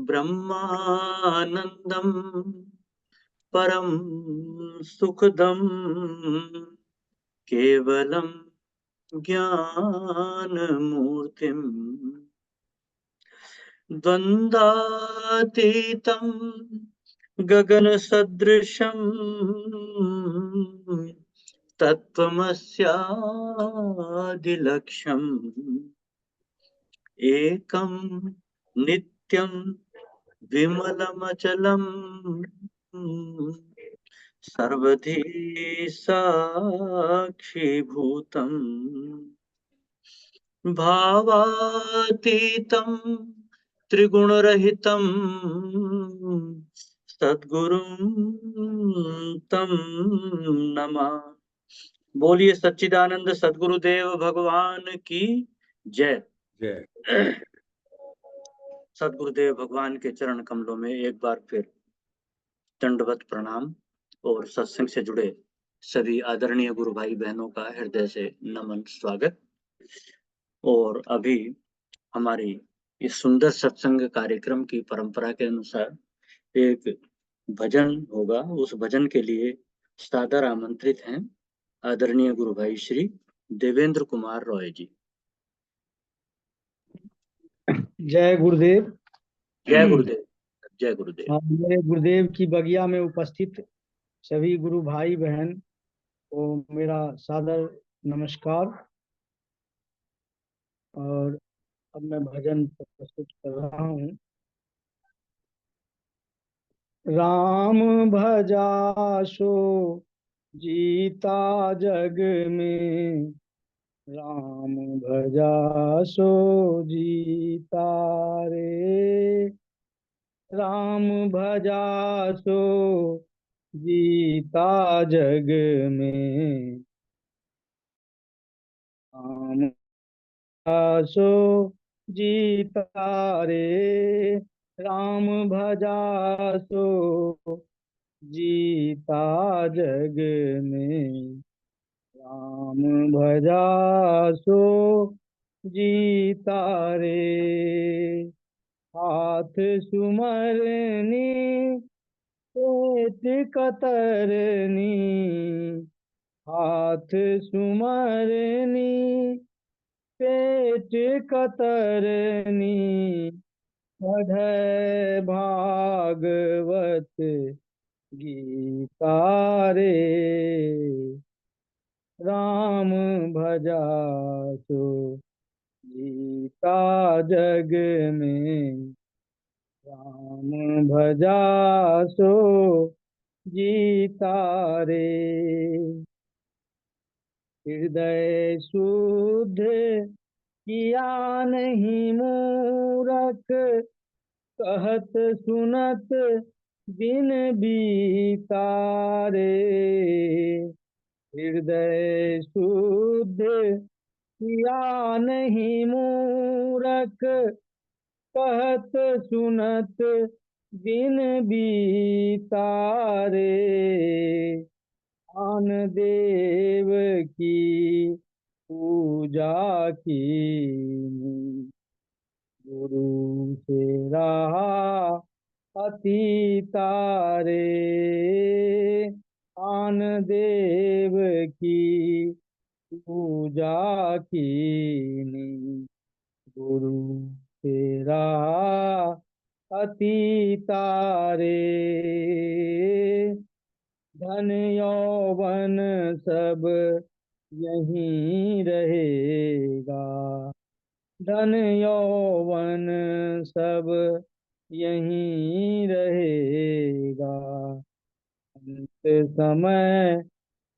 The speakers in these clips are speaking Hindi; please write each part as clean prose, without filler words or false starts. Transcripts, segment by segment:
ब्रह्मानंदं परम सुखदं केवलं ज्ञानमूर्तिम् द्वन्द्वातीतं गगनसदृशं तत्त्वमस्यादिलक्ष्यम् एकं नित्यं विमलमचलं सर्वधी साक्षीभूतम् भावातीतं त्रिगुणरहितं सद्गुरुं तं नमः। बोलिए सच्चिदानंद सद्गुरुदेव भगवान की जय। जय। सद्गुरुदेव भगवान के चरण कमलों में एक बार फिर दंडवत प्रणाम और सत्संग से जुड़े सभी आदरणीय गुरु भाई बहनों का हृदय से नमन स्वागत। और अभी हमारी इस सुंदर सत्संग कार्यक्रम की परंपरा के अनुसार एक भजन होगा। उस भजन के लिए सादर आमंत्रित हैं आदरणीय गुरु भाई श्री देवेंद्र कुमार रॉय जी। जय गुरुदेव। जय गुरुदेव। जय गुरुदेव। मेरे गुरुदेव की बगिया में उपस्थित सभी गुरु भाई बहन को मेरा सादर नमस्कार। और अब मैं भजन प्रस्तुत कर रहा हूँ। राम भजासो जीता जग में, राम भजासो जीता रे, राम भजासो जीता जग में, राम भजासो जीता रे, राम भजासो जीता जग में, राम भजासो जीता रे। हाथ सुमरनी पेट कतरनी, हाथ सुमरनी पेट कतरनी, पढ़ै भागवत गीता रे, राम भजासो जीता जग में, राम भजासो जीता रे। हृदय शुद्ध किया नहीं मूरख, कहत सुनत दिन बीता रे, हृदय शुद्ध किया नहीं मूरख, कहत सुनत दिन बीता रे, आन देव की पूजा की, गुरु से रहा अतीता रे, आन देव की पूजा की, गुरु से रहा अतीता रे। धन यौवन सब यहीं रहेगा, धन यौवन सब यहीं रहेगा, अंत समय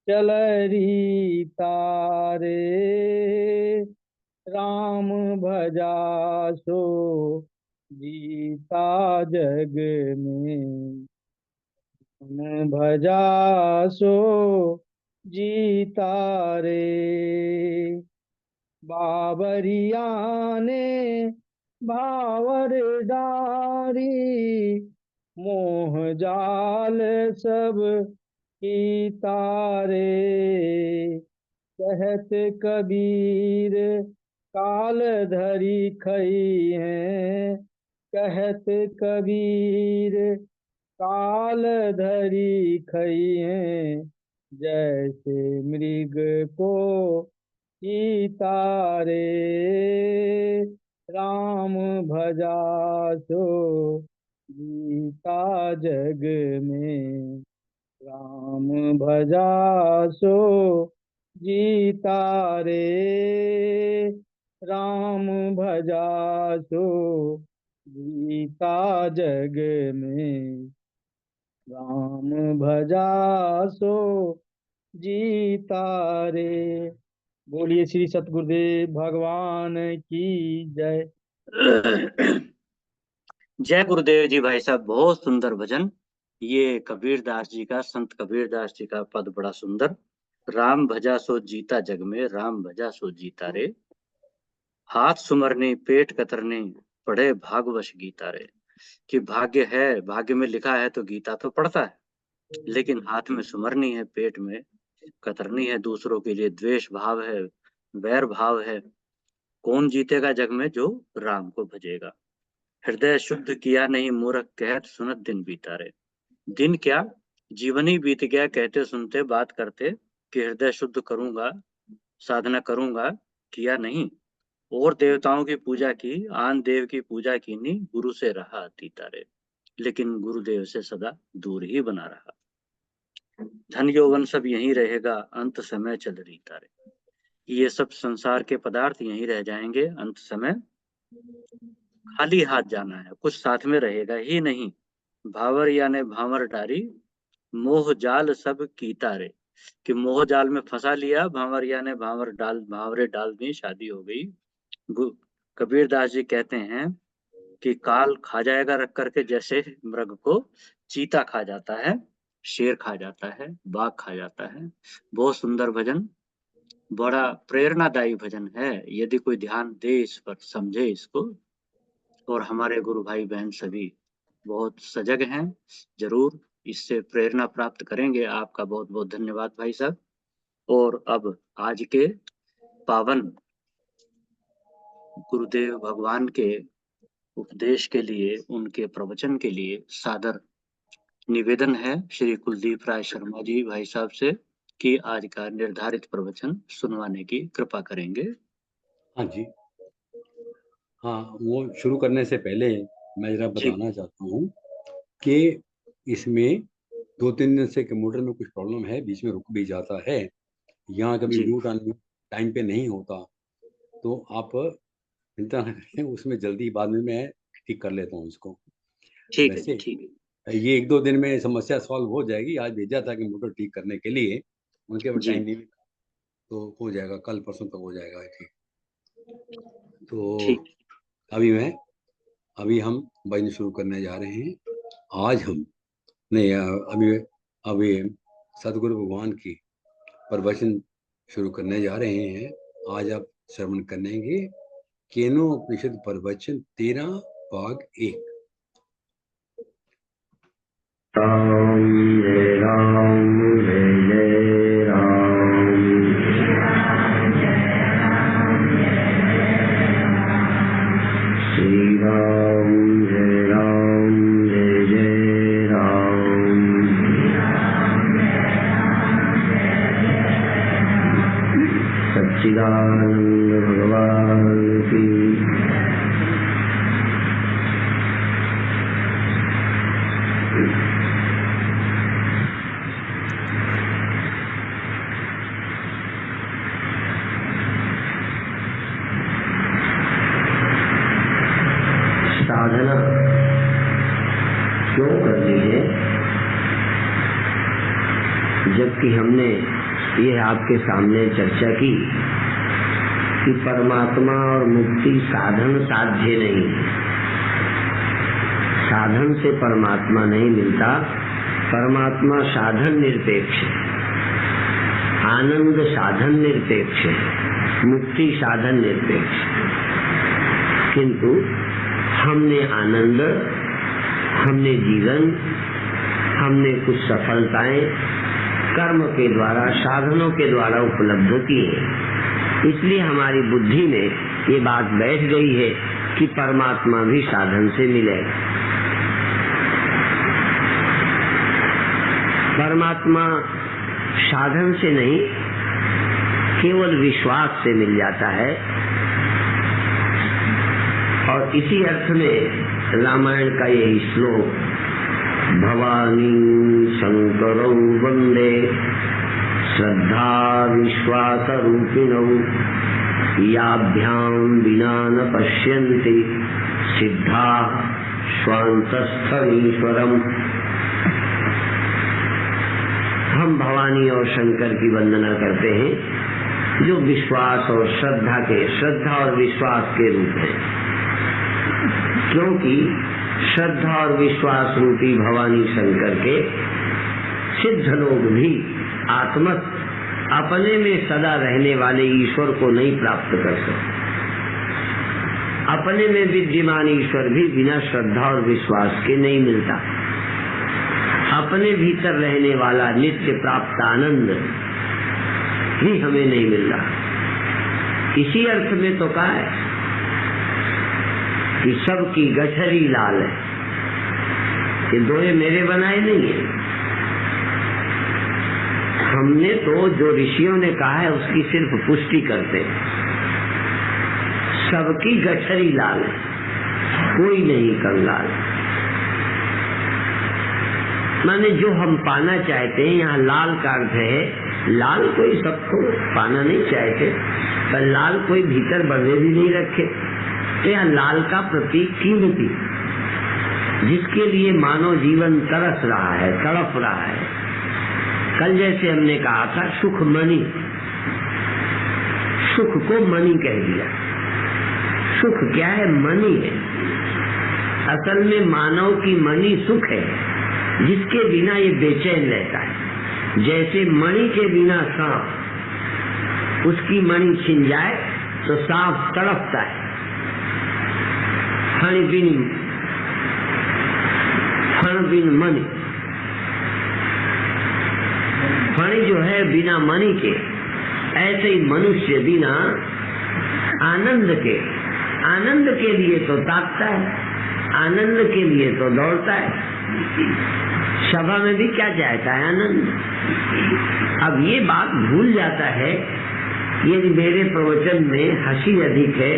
चलरी तारे, राम भजासो जीता जग में, राम भजासो जीता रे। बाबरिया ने भावर डारी, मोह जाल सब की तारे, कहत कबीर काल धरी खई हैं कहत कबीर, काल धरी खई हैं जैसे मृग को तारे, राम भजा सो गीता जग में, राम भजा सो जीता रे, राम भजा सो गीता जग में, राम भजा सो जीता रे। बोलिए श्री सतगुरुदेव भगवान की जय। जय गुरुदेव जी। भाई साहब बहुत सुंदर भजन। ये कबीरदास जी का, संत कबीरदास जी का पद बड़ा सुंदर। राम भजा सो जीता जग में, राम भजा सो जीता रे, हाथ सुमरने पेट कतरने पढ़े भागवश गीता रे। कि भाग्य है, भाग्य में लिखा है तो गीता तो पढ़ता है, लेकिन हाथ में सुमरनी है, पेट में कतरनी है, दूसरों के लिए द्वेष भाव है, वैर भाव है। कौन जीतेगा जग में? जो राम को भजेगा। हृदय शुद्ध किया नहीं मूर्ख कहत सुनत दिन बीता रे। दिन क्या, जीवन ही बीत गया कहते सुनते बात करते कि हृदय शुद्ध करूंगा, साधना करूंगा, किया नहीं। और देवताओं की पूजा की, आन देव की पूजा की नहीं, गुरु से रहा अतीता रे। लेकिन गुरुदेव से सदा दूर ही बना रहा। धन यौवन सब यहीं रहेगा, अंत समय चल रीता रे। ये सब संसार के पदार्थ यहीं रह जाएंगे, अंत समय खाली हाथ जाना है, कुछ साथ में रहेगा ही नहीं। भावर यानी भावर डारी, मोह जाल सब कीता रे। कि मोह जाल में फंसा लिया, भावर यानी भावर डाल, भावरे डाल दी, शादी हो गई। कबीरदास जी कहते हैं कि काल खा जाएगा रख करके, जैसे मृग को चीता खा जाता है, शेर खा जाता है, बाघ खा जाता है। बहुत सुंदर भजन, बड़ा प्रेरणादायी भजन है। यदि कोई ध्यान दे इस पर, समझे इसको, और हमारे गुरु भाई बहन सभी बहुत सजग हैं, जरूर इससे प्रेरणा प्राप्त करेंगे। आपका बहुत बहुत धन्यवाद भाई साहब। और अब आज के पावन गुरुदेव भगवान के उपदेश के लिए, उनके प्रवचन के लिए सादर निवेदन है श्री कुलदीप राय शर्मा जी भाई साहब से कि आज का निर्धारित प्रवचन सुनवाने की कृपा करेंगे। हाँ जी, हाँ, वो शुरू करने से पहले मैं जरा जी बताना चाहता हूँ कि इसमें 2-3 दिन से कंप्यूटर में कुछ प्रॉब्लम है, बीच में रुक भी जाता है। यहाँ कभी जी म्यूट टाइम पे नहीं होता, तो आप चिंता न करें, उसमें जल्दी बाद में मैं ठीक कर लेता हूँ इसको। ठीक है जी, वैसे ठीक है ये 1-2 दिन में समस्या सॉल्व हो जाएगी। आज भेजा था कंप्यूटर ठीक करने के लिए, उनके पास जी, टाइम नहीं मिला, तो हो जाएगा, कल परसों तक हो जाएगा ठीक। तो ठीक। अभी हम भजन शुरू करने जा रहे हैं। आज हम नहीं, अभी सदगुरु भगवान की प्रवचन शुरू करने जा रहे हैं। आज आप श्रवण करेंगे केनो उपनिषद प्रवचन 13 भाग 1। राम जय राम जय जय राम, श्री राम जय राम जय जय राम, सच्चिदानंद भगवान की। साधना क्यों करनी है, जबकि हमने ये आपके सामने चर्चा की कि परमात्मा और मुक्ति साधन साध्य नहीं, साधन से परमात्मा नहीं मिलता, परमात्मा साधन निरपेक्ष है, आनंद साधन निरपेक्ष है, मुक्ति साधन निरपेक्ष। किंतु हमने आनंद, हमने जीवन, हमने कुछ सफलताएं कर्म के द्वारा, साधनों के द्वारा उपलब्ध की है। इसलिए हमारी बुद्धि में ये बात बैठ गई है कि परमात्मा भी साधन से मिलेगा। परमात्मा साधन से नहीं, केवल विश्वास से मिल जाता है। और इसी अर्थ में रामायण का यही श्लोक, भवानी शंकरौ वंदे श्रद्धा विश्वास रूपिणौ याभ्याम विना न पश्यन्ति सिद्धा स्वान्तस्थमीश्वरम्। हम भवानी और शंकर की वंदना करते हैं जो विश्वास और श्रद्धा और विश्वास के रूप हैं, क्योंकि श्रद्धा और विश्वास रूपी भवानी शंकर के सिद्ध लोग भी आत्मत अपने में सदा रहने वाले ईश्वर को नहीं प्राप्त कर सकते। अपने में विद्यमान ईश्वर भी बिना श्रद्धा और विश्वास के नहीं मिलता। अपने भीतर रहने वाला नित्य प्राप्त आनंद भी हमें नहीं मिल रहा। इसी अर्थ में तो कहा है कि सबकी गठरी लाल है। ये दोहे मेरे बनाए नहीं है, हमने तो जो ऋषियों ने कहा है उसकी सिर्फ पुष्टि करते हैं। सबकी गठरी लाल है, कोई नहीं कंगाल। माने जो हम पाना चाहते हैं, यहाँ लाल का अर्थ है लाल कोई सबको पाना नहीं चाहते, पर लाल कोई भीतर बढ़े भी नहीं रखे। तो यहाँ लाल का प्रतीक कीमती, जिसके लिए मानव जीवन तरस रहा है, तड़प रहा है। कल जैसे हमने कहा था सुख मणि, सुख को मणि कह दिया। सुख क्या है? मणि है। असल में मानव की मणि सुख है, जिसके बिना ये बेचैन रहता है। जैसे मणि के बिना सांप, उसकी मणि छिन जाए तो सांप तड़पता है। फण बिन मणि, फण जो है बिना मणि के, ऐसे ही मनुष्य बिना आनंद के लिए तो ताकता है, आनंद के लिए तो दौड़ता है। सभा में भी क्या चाहता है? आनंद। अब ये बात भूल जाता है, यदि मेरे प्रवचन में हंसी अधिक है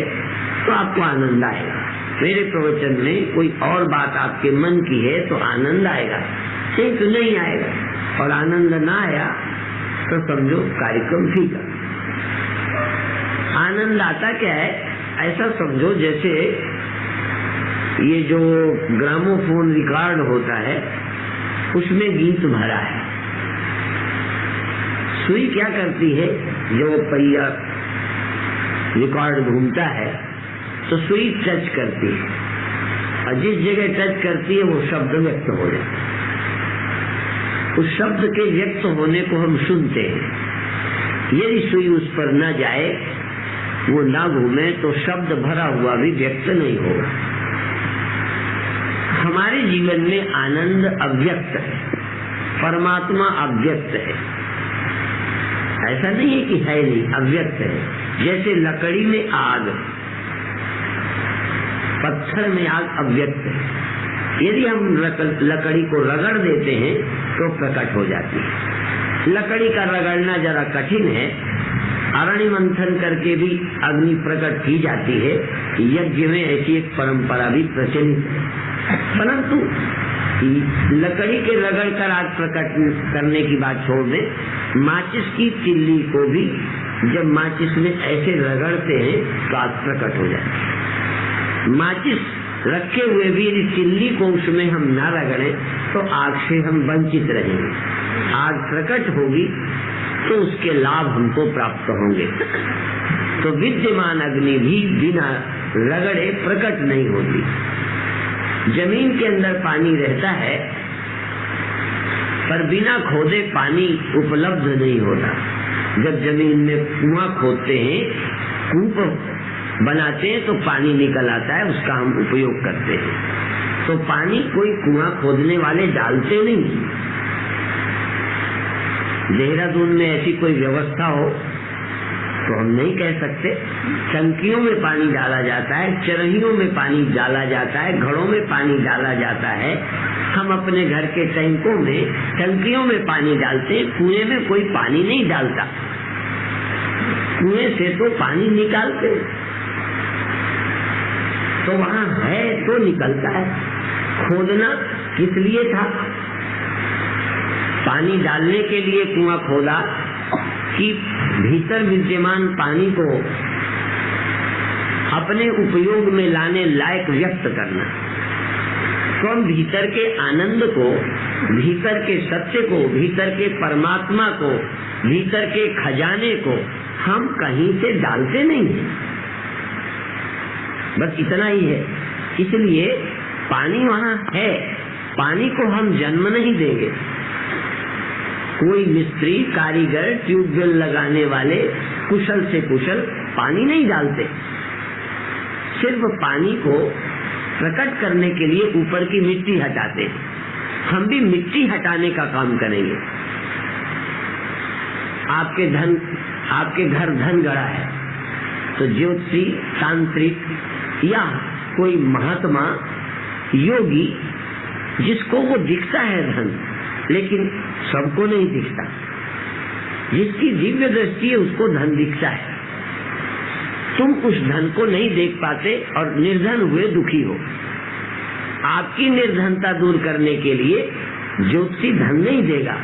तो आपको आनंद आएगा, मेरे प्रवचन में कोई और बात आपके मन की है तो आनंद आएगा, नहीं तो नहीं आएगा। और आनंद ना आया तो समझो कार्यक्रम फीका। आनंद आता क्या है? ऐसा समझो जैसे ये जो ग्रामोफोन रिकॉर्ड होता है उसमें गीत भरा है। सुई क्या करती है? जो पहिया रिकॉर्ड घूमता है तो सुई टच करती है, और जिस जगह टच करती है वो शब्द व्यक्त हो जाता है। उस शब्द के व्यक्त होने को हम सुनते हैं। यदि सुई उस पर न जाए, वो ना घूमे, तो शब्द भरा हुआ भी व्यक्त नहीं होगा। हमारे जीवन में आनंद अव्यक्त है, परमात्मा अव्यक्त है। ऐसा नहीं है कि है नहीं, अव्यक्त है। जैसे लकड़ी में आग, पत्थर में आग अव्यक्त है। यदि हम लकड़ी को रगड़ देते हैं तो प्रकट हो जाती है। लकड़ी का रगड़ना जरा कठिन है। अरणि मंथन करके भी अग्नि प्रकट की जाती है। यज्ञ में ऐसी एक परंपरा भी प्रचलित है, परंतु लकड़ी के रगड़ कर आग प्रकट करने की बात छोड़ दें। माचिस की तिल्ली को भी जब माचिस में ऐसे रगड़ते हैं तो आग प्रकट हो जाती है। माचिस रखे हुए भी यदि तिल्ली को उसमें हम न रगड़े तो आग से हम वंचित रहेंगे। आग प्रकट होगी तो उसके लाभ हमको प्राप्त होंगे। तो विद्यमान अग्नि भी बिना रगड़े प्रकट नहीं होती। जमीन के अंदर पानी रहता है, पर बिना खोदे पानी उपलब्ध नहीं होता। जब जमीन में कुआं खोदते हैं, कूप बनाते हैं, तो पानी निकल आता है, उसका हम उपयोग करते हैं। तो पानी कोई कुआं खोदने वाले डालते नहीं। देहरादून में ऐसी कोई व्यवस्था हो तो हम नहीं कह सकते। टंकियों में पानी डाला जाता है, चरहियों में पानी डाला जाता है, घड़ों में पानी डाला जाता है। हम अपने घर के टैंकों में, टंकियों में पानी डालते हैं, कुएं में कोई पानी नहीं डालता। कुएं से तो पानी निकालते, तो वहां है तो निकलता है। खोदना किस लिए था? पानी डालने के लिए कुआं खोदा कि भीतर विद्यमान पानी को अपने उपयोग में लाने लायक व्यक्त करना। तो हम भीतर के आनंद को, भीतर के सत्य को, भीतर के परमात्मा को, भीतर के खजाने को हम कहीं से डालते नहीं हैं, बस इतना ही है। इसलिए पानी वहां है, पानी को हम जन्म नहीं देंगे। कोई मिस्त्री, कारीगर, ट्यूबवेल लगाने वाले कुशल से कुशल पानी नहीं डालते। सिर्फ पानी को प्रकट करने के लिए ऊपर की मिट्टी हटाते हैं। हम भी मिट्टी हटाने का काम करेंगे। आपके घर धन गड़ा है तो ज्योतिषी, तांत्रिक या कोई महात्मा, योगी, जिसको वो दिखता है धन, लेकिन सबको नहीं दिखता, जिसकी दिव्य दृष्टि है उसको धन दिखता है। तुम उस धन को नहीं देख पाते और निर्धन हुए दुखी हो। आपकी निर्धनता दूर करने के लिए ज्योतिषी धन नहीं देगा,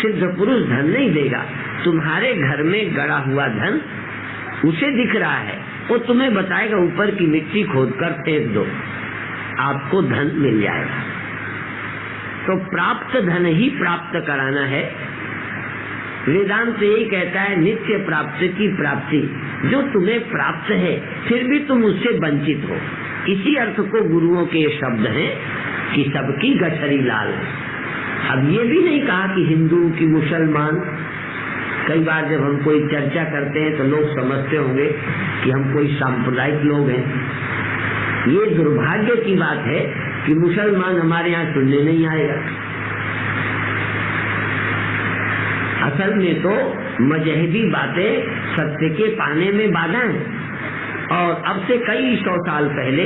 सिद्ध पुरुष धन नहीं देगा। तुम्हारे घर में गड़ा हुआ धन उसे दिख रहा है, वो तुम्हें बताएगा ऊपर की मिट्टी खोदकर फेंक दो, आपको धन मिल जाएगा। तो प्राप्त धन ही प्राप्त कराना है। वेदांत यही कहता है, नित्य प्राप्त की प्राप्ति। जो तुम्हें प्राप्त है फिर भी तुम उससे वंचित हो। इसी अर्थ को गुरुओं के शब्द हैं कि सबकी गठरी लाल। अब ये भी नहीं कहा कि हिंदू की मुसलमान। कई बार जब हम कोई चर्चा करते हैं तो लोग समझते होंगे कि हम कोई सांप्रदायिक लोग हैं। ये दुर्भाग्य की बात है कि मुसलमान हमारे यहाँ सुनने नहीं आएगा। असल में तो मजहबी बातें सत्य के पाने में बाधा है। और अब से कई 100 साल पहले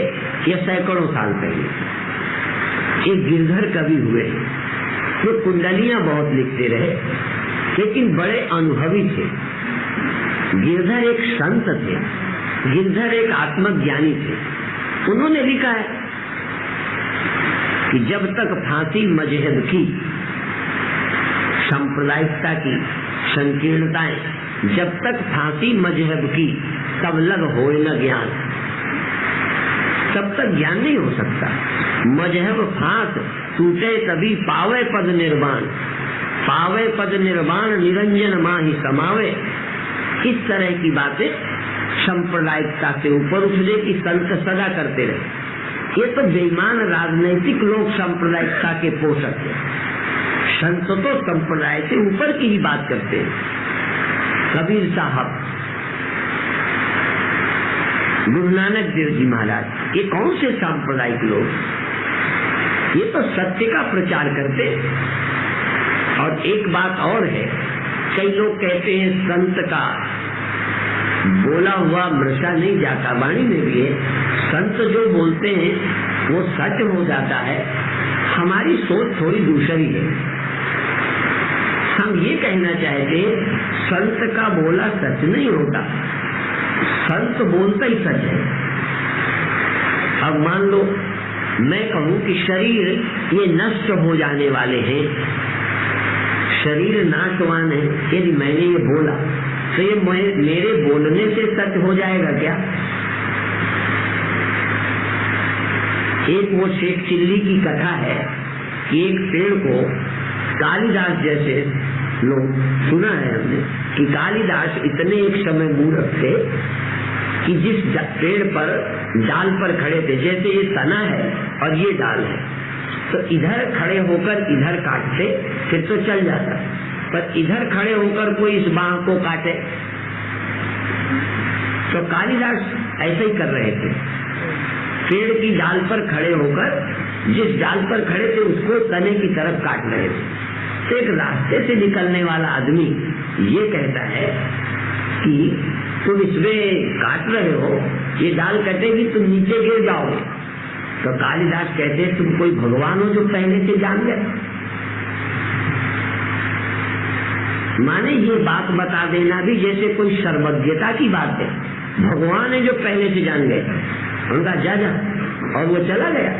या सैकड़ों साल पहले एक गिरधर कवि हुए, जो कुंडलियां बहुत लिखते रहे लेकिन बड़े अनुभवी थे। गिरधर एक संत थे, गिरधर एक आत्मज्ञानी थे। उन्होंने लिखा है कि जब तक फांसी मजहब की, सांप्रदायिकता की संकीर्णताएं, जब तक फांसी मजहब की, तब लग होए न ज्ञान। तब तक ज्ञान नहीं हो सकता। मजहब फांस टूटे तभी पावे पद निर्वाण, पावे पद निर्वाण निरंजन माहि समावे। इस तरह की बातें सांप्रदायिकता से ऊपर उठने की संत सदा करते रहे। ये तो बेईमान राजनैतिक लोग सांप्रदायिकता के पोषक हैं। संत तो संप्रदाय से ऊपर की ही बात करते हैं। कबीर साहब, गुरु नानक देव जी महाराज, ये कौन से सांप्रदायिक लोग? ये तो सत्य का प्रचार करते। और एक बात और है, कई लोग कहते हैं संत का बोला हुआ मृषा नहीं जाता। वाणी में भी है, संत जो बोलते हैं वो सच हो जाता है। हमारी सोच थोड़ी दूसरी है। हम ये कहना चाहते हैं संत का बोला सच नहीं होता, संत बोलता ही सच है। अब मान लो मैं कहूं कि शरीर ये नष्ट हो जाने वाले हैं, शरीर नाशवान है, यदि मैंने ये बोला तो ये मेरे बोलने से सच हो जाएगा क्या? एक वो शेख चिल्ली की कथा है कि एक पेड़ को कालिदास जैसे लोग, सुना है हमने कि कालिदास इतने एक समय मूर्ख थे कि जिस पेड़ पर डाल पर खड़े थे, जैसे ये तना है और ये डाल है, तो इधर खड़े होकर इधर काटते फिर तो चल जाता, पर इधर खड़े होकर कोई इस बांह को काटे। तो कालिदास ऐसे ही कर रहे थे, पेड़ की डाल पर खड़े होकर जिस डाल पर खड़े थे उसको तने की तरफ काट रहे थे। तो एक रास्ते से निकलने वाला आदमी ये कहता है कि तुम इसमें काट रहे हो, ये डाल कटेगी तुम नीचे गिर जाओगे। तो कालिदास कहते हैं तुम कोई भगवान हो जो पहले से जान गए? माने ये बात बता देना भी जैसे कोई सर्वज्ञता की बात है। भगवान है जो पहले से जान गए। उनका जा और वो चला गया,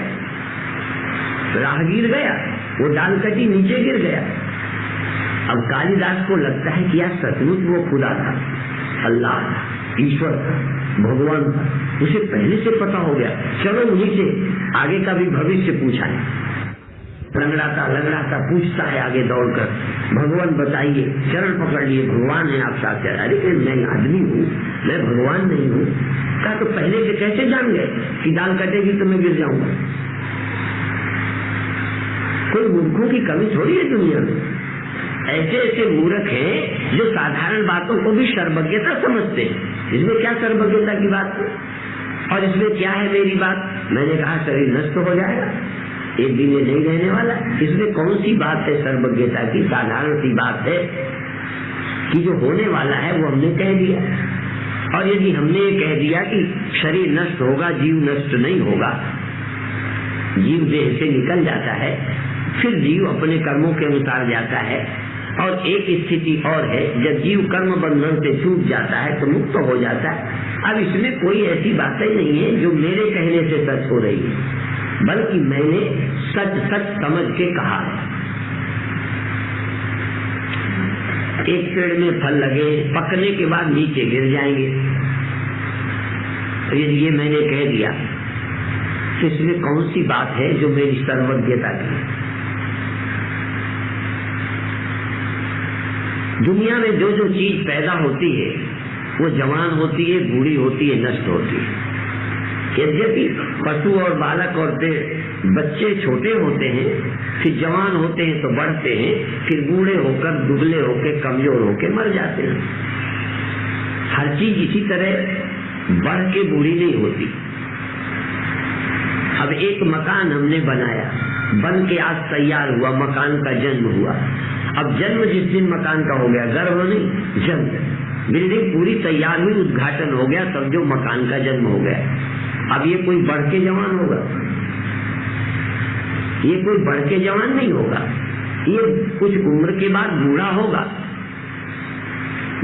राहगीर गया, वो डाल कटी नीचे गिर गया। अब कालिदास को लगता है कि यार सचमुच वो खुदा था, अल्लाह, ईश्वर था, भगवान था, उसे पहले से पता हो गया। चलो उन्हीं से आगे का भी भविष्य पूछा है। लंगड़ाता पूछता है आगे दौड़कर, भगवान बताइए, चरण पकड़ लिए, भगवान है आप साक्षात। अरे मैं आदमी हूँ, मैं भगवान नहीं हूँ। कहा तो पहले से कैसे जान गए कि डाल कटेगी तो मैं गिर जाऊंगा? कोई मूर्खों की कमी थोड़ी है दुनिया में। ऐसे ऐसे मूर्ख हैं जो साधारण बातों को भी सर्वज्ञता समझते हैं। इसमें क्या सर्वज्ञता की बात है? और इसमें क्या है मेरी बात? मैंने कहा शरीर नष्ट हो जाएगा, एक दिन ये नहीं रहने वाला। इसमें कौन सी बात है सर्वज्ञता की? साधारण सी बात है कि जो होने वाला है वो हमने कह दिया। और यदि हमने ये कह दिया कि शरीर नष्ट होगा, जीव नष्ट नहीं होगा, जीव देह से निकल जाता है, फिर जीव अपने कर्मों के अनुसार जाता है। और एक स्थिति और है, जब जीव कर्म बंधन से छूट जाता है तो मुक्त हो जाता है। अब इसमें कोई ऐसी बातें नहीं है जो मेरे कहने से सच हो रही है, बल्कि मैंने सच सच समझ के कहा है। एक पेड़ में फल लगे, पकने के बाद नीचे गिर जाएंगे। तो यदि ये मैंने कह दिया तो इसमें कौन सी बात है जो मेरी सर्वज्ञता की है? दुनिया में जो जो चीज पैदा होती है वो जवान होती है, बूढ़ी होती है, नष्ट होती है। यद्यपि पशु और बालक और बच्चे छोटे होते हैं, फिर जवान होते हैं तो बढ़ते हैं, फिर बूढ़े होकर दुबले होकर कमजोर होकर मर जाते हैं। हर चीज इसी तरह बढ़ के बूढ़ी नहीं होती। अब एक मकान हमने बनाया, बन के आज तैयार हुआ, मकान का जन्म हुआ। अब जन्म जिस दिन मकान का हो गया, गर्भ नहीं, जन्म, बिल्डिंग पूरी तैयार हुई, उद्घाटन हो गया, समझो मकान का जन्म हो गया। अब ये कोई बढ़ के जवान होगा? ये कोई बढ़ के जवान नहीं होगा, ये कुछ उम्र के बाद बूढ़ा होगा।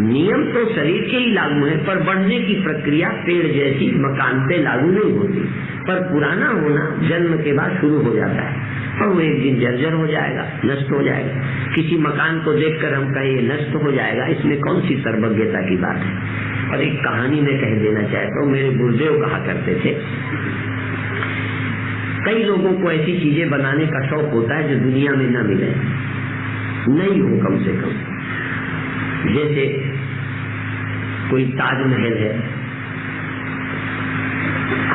नियम तो शरीर के ही लागू है, पर बढ़ने की प्रक्रिया पेड़ जैसी मकान पे लागू नहीं होती। पर पुराना होना जन्म के बाद शुरू हो जाता है और वो एक दिन जर्जर हो जाएगा, नष्ट हो जाएगा। किसी मकान को देखकर हम कहें नष्ट हो जाएगा, इसमें कौन सी सर्वज्ञता की बात है? और एक कहानी में कह देना चाहता हूँ, मेरे गुरुदेव कहा करते थे, कई लोगों को ऐसी चीजें बनाने का शौक होता है जो दुनिया में न मिले, नहीं हो कम से कम। जैसे कोई ताजमहल है,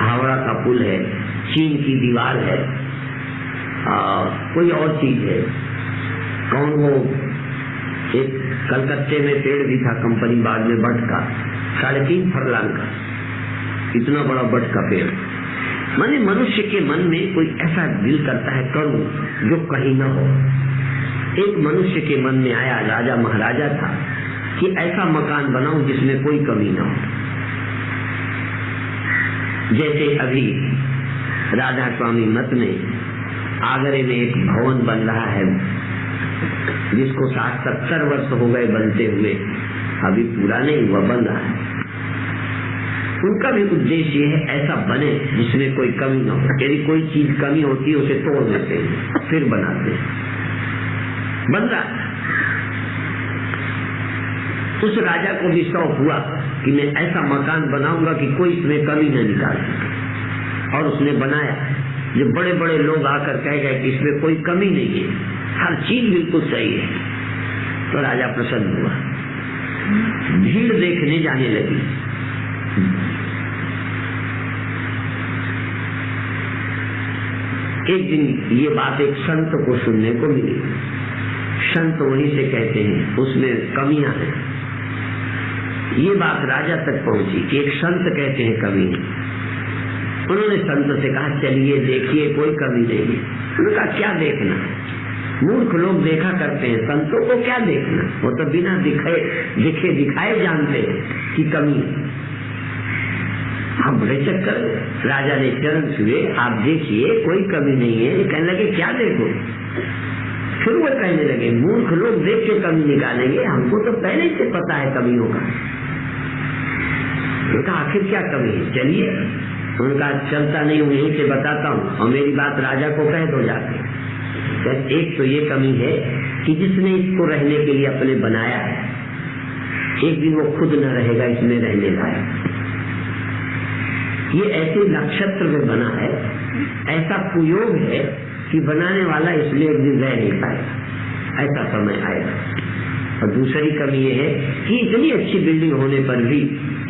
हावड़ा का पुल है, चीन की दीवार है, कोई और चीज है। कौन वो एक कलकत्ते में पेड़ भी था कंपनी बाग में, बट का 3.5 फरलांग का, इतना बड़ा बट का पेड़। माने मनुष्य के मन में कोई ऐसा दिल करता है करूं जो कहीं न हो। एक मनुष्य के मन में आया, राजा महाराजा था, कि ऐसा मकान बनाऊं जिसमें कोई कमी न हो। जैसे अभी राधा स्वामी मठ में आगरे में एक भवन बन रहा है, जिसको 60-70 वर्ष हो गए बनते हुए, अभी पूरा नहीं हुआ, बन रहा है। उनका भी उद्देश्य है ऐसा बने जिसमें कोई कमी न हो। यदि कोई चीज कमी होती है उसे तोड़ देते हैं, फिर बनाते हैं। बन रहा, उस राजा को भी शौक हुआ कि मैं ऐसा मकान बनाऊंगा कि कोई इसमें कमी न निकाल सके, और उसने बनाया। जब बड़े बड़े लोग आकर कह गए कि इसमें कोई कमी नहीं है, हर चीज बिल्कुल सही है, तो राजा प्रसन्न हुआ। भीड़ देखने जाने लगी। एक दिन ये बात एक संत को सुनने को मिली। संत वहीं से कहते हैं उसमें कमियां हैं। ये बात राजा तक पहुंची कि एक संत कहते हैं कमी है। उन्होंने संत से कहा चलिए देखिए कोई कमी नहीं है। उन्होंने कहा क्या देखना है? मूर्ख लोग देखा करते हैं, संतों को क्या देखना, वो तो बिना दिखाए जानते हैं कि कमी है। हम बड़े चक्कर, राजा ने चरण छुए, आप देखिए कोई कमी नहीं है। कहने लगे क्या देखो? फिर वो कहने लगे मूर्ख लोग देख के कमी निकालेंगे, हमको तो पहले से पता है कमियों का। उनका आखिर क्या कमी है? चलिए, उनका चलता नहीं हूं, यहीं से बताता हूँ और मेरी बात राजा को कह दो जाके। एक तो ये कमी है कि जिसने इसको रहने के लिए अपने बनाया है, एक दिन वो खुद न रहेगा इसमें रहने लायक। ये ऐसे नक्षत्र में बना है, ऐसा कुयोग है कि बनाने वाला इसलिए एक दिन रह नहीं पाएगा, ऐसा समय आएगा। और दूसरी कमी ये है कि इतनी अच्छी बिल्डिंग होने पर भी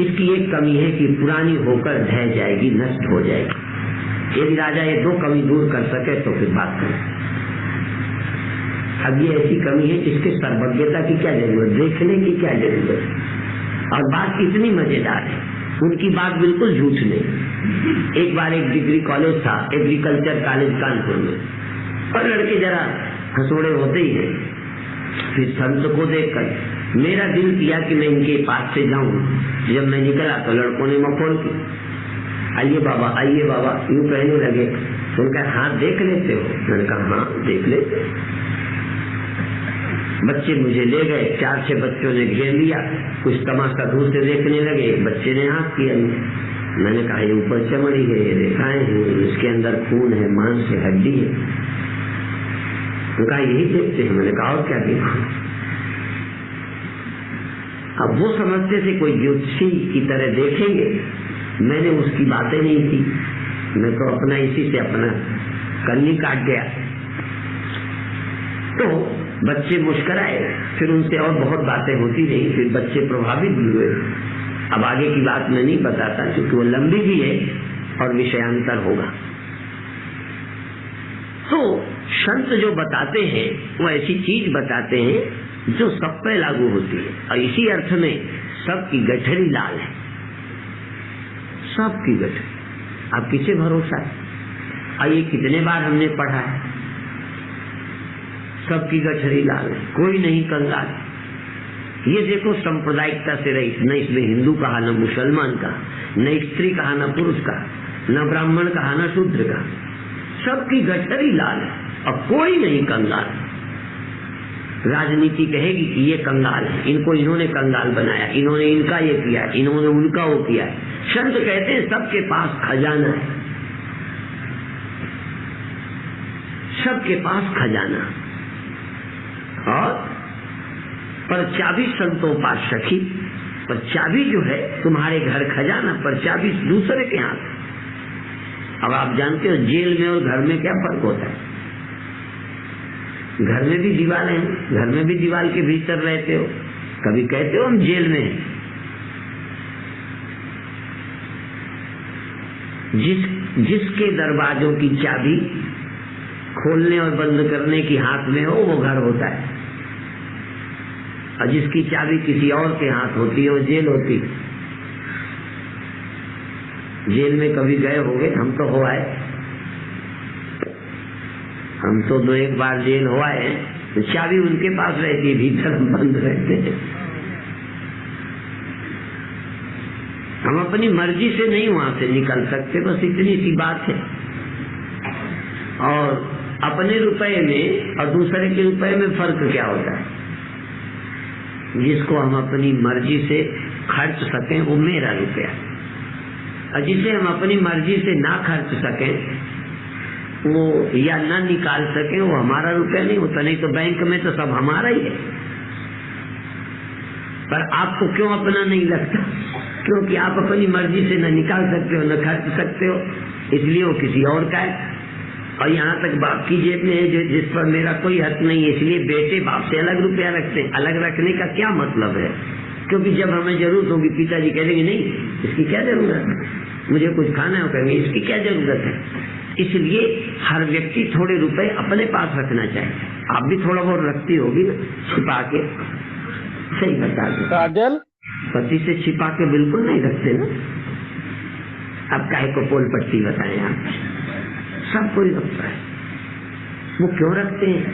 इसकी एक कमी है कि पुरानी होकर ढह जाएगी, नष्ट हो जाएगी। यदि राजा ये दो कमी दूर कर सके तो फिर बात करें। अब ये ऐसी कमी है जिसके सर्वज्ञता की क्या जरूरत, देखने की क्या जरूरत। और बात इतनी मजेदार है, उनकी बात बिल्कुल झूठ नहीं। एक बार एक डिग्री कॉलेज था, एग्रीकल्चर कॉलेज कानपुर में, और लड़के जरा हंसोड़े होते ही हैं। फिर संत को देखकर मेरा दिल किया कि मैं इनके पास से जाऊं। जब मैं निकला तो लड़कों ने मखौल की, आइए बाबा, यूं कहने लगे। तो उनका हाथ देख लेते हो? मैंने कहा हाँ देख लेते। बच्चे मुझे ले गए, 4-6 बच्चों ने घेर लिया, कुछ तमाशा दूर से देखने लगे। एक बच्चे ने हाथ किया, मैंने कहा ये ऊपर चमड़ी है, ये रेखाएं हैं, इसके अंदर खून है, मांस है, हड्डी है। उनका यही देखते हैं। मैंने कहा और क्या देखो? अब वो समझते थे कोई ज्योतिषी की तरह देखेंगे, मैंने उसकी बातें नहीं की, मैं तो अपना इसी से अपना कन्नी काट गया। तो बच्चे मुस्कुराए, फिर उनसे और बहुत बातें होती रही, फिर बच्चे प्रभावित भी हुए। अब आगे की बात मैं नहीं बताता क्योंकि वो लंबी भी है और विषयांतर होगा। तो संत जो बताते हैं वो ऐसी चीज बताते हैं जो सब पे लागू होती है, और इसी अर्थ में सबकी गठरी लाल है, सबकी गठरी। अब किसे भरोसा है? और ये कितने बार हमने पढ़ा है, सबकी गठरी लाल है, कोई नहीं कंगाल। ये देखो सांप्रदायिकता से रही, न इसमें हिंदू कहा, न मुसलमान का, न स्त्री कहा, न पुरुष का, न ब्राह्मण कहा, न शूद्र का, सबकी गठरी लाल है और कोई नहीं कंगाल। राजनीति कहेगी कि ये कंगाल है, इनको इन्होंने कंगाल बनाया, इन्होंने इनका ये किया, इन्होंने उनका वो किया। संत कहते हैं सबके पास खजाना है, सबके पास खजाना। और पर चाबी संतों पास सखी, पर चाबी जो है तुम्हारे घर खजाना, पर चाबी दूसरे के हाथ। अब आप जानते हो जेल में और घर में क्या फर्क होता है? घर में भी दीवार है, घर में भी दीवार के भीतर रहते हो, कभी कहते हो हम जेल में हैं। जिसके दरवाजों की चाबी खोलने और बंद करने की हाथ में हो वो घर होता है, और जिसकी चाबी किसी और के हाथ होती है वो जेल होती है। जेल में कभी गए होंगे? हम तो हो आए, हम तो 2-1 बार जेल हो आए हैं। तो चाबी उनके पास रहती है, भीतर हम बंद रहते हैं। हम अपनी मर्जी से नहीं वहां से निकल सकते, बस इतनी सी बात है। और अपने रुपए में और दूसरे के रुपए में फर्क क्या होता है? जिसको हम अपनी मर्जी से खर्च सकें वो मेरा रुपया, और जिसे हम अपनी मर्जी से ना खर्च सकें वो या ना निकाल सके वो हमारा रुपया नहीं होता। नहीं तो बैंक में तो सब हमारा ही है। पर आपको क्यों अपना नहीं लगता? क्योंकि आप अपनी मर्जी से न निकाल सकते हो, न खर्च सकते हो, इसलिए वो किसी और का है। और यहाँ तक बाप की जेब में है जिस पर मेरा कोई हक नहीं है, इसलिए बेटे बाप से अलग रुपया रखते हैं। अलग रखने का क्या मतलब है? क्योंकि जब हमें जरूरत होगी पिताजी कहेंगे नहीं इसकी क्या जरूरत है, मुझे कुछ खाना है, कहेंगे इसकी क्या जरूरत है। इसलिए हर व्यक्ति थोड़े रुपए अपने पास रखना चाहिए। आप भी थोड़ा बहुत रखती होगी ना छिपा के? सही बता दो काजल, पति से छिपा के बिल्कुल नहीं रखते ना। अब काहे को पोल पट्टी बताएं आप? सब कोई रखता है। वो क्यों रखते हैं?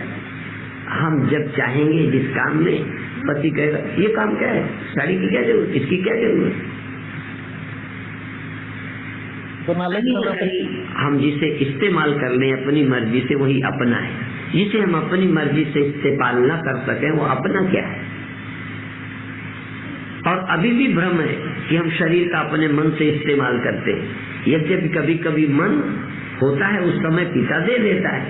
हम जब चाहेंगे जिस काम में, पति कहेगा ये काम क्या है, साड़ी की क्या जरूरत, इसकी क्या जरूरत, हम जिसे इस्तेमाल कर लें अपनी मर्जी से वही अपना है। जिसे हम अपनी मर्जी से इस्तेमाल न कर सकें वो अपना क्या है। और अभी भी भ्रम है कि हम शरीर का अपने मन से इस्तेमाल करते हैं। यद्यपि कभी कभी मन होता है उस समय पिता दे देता है,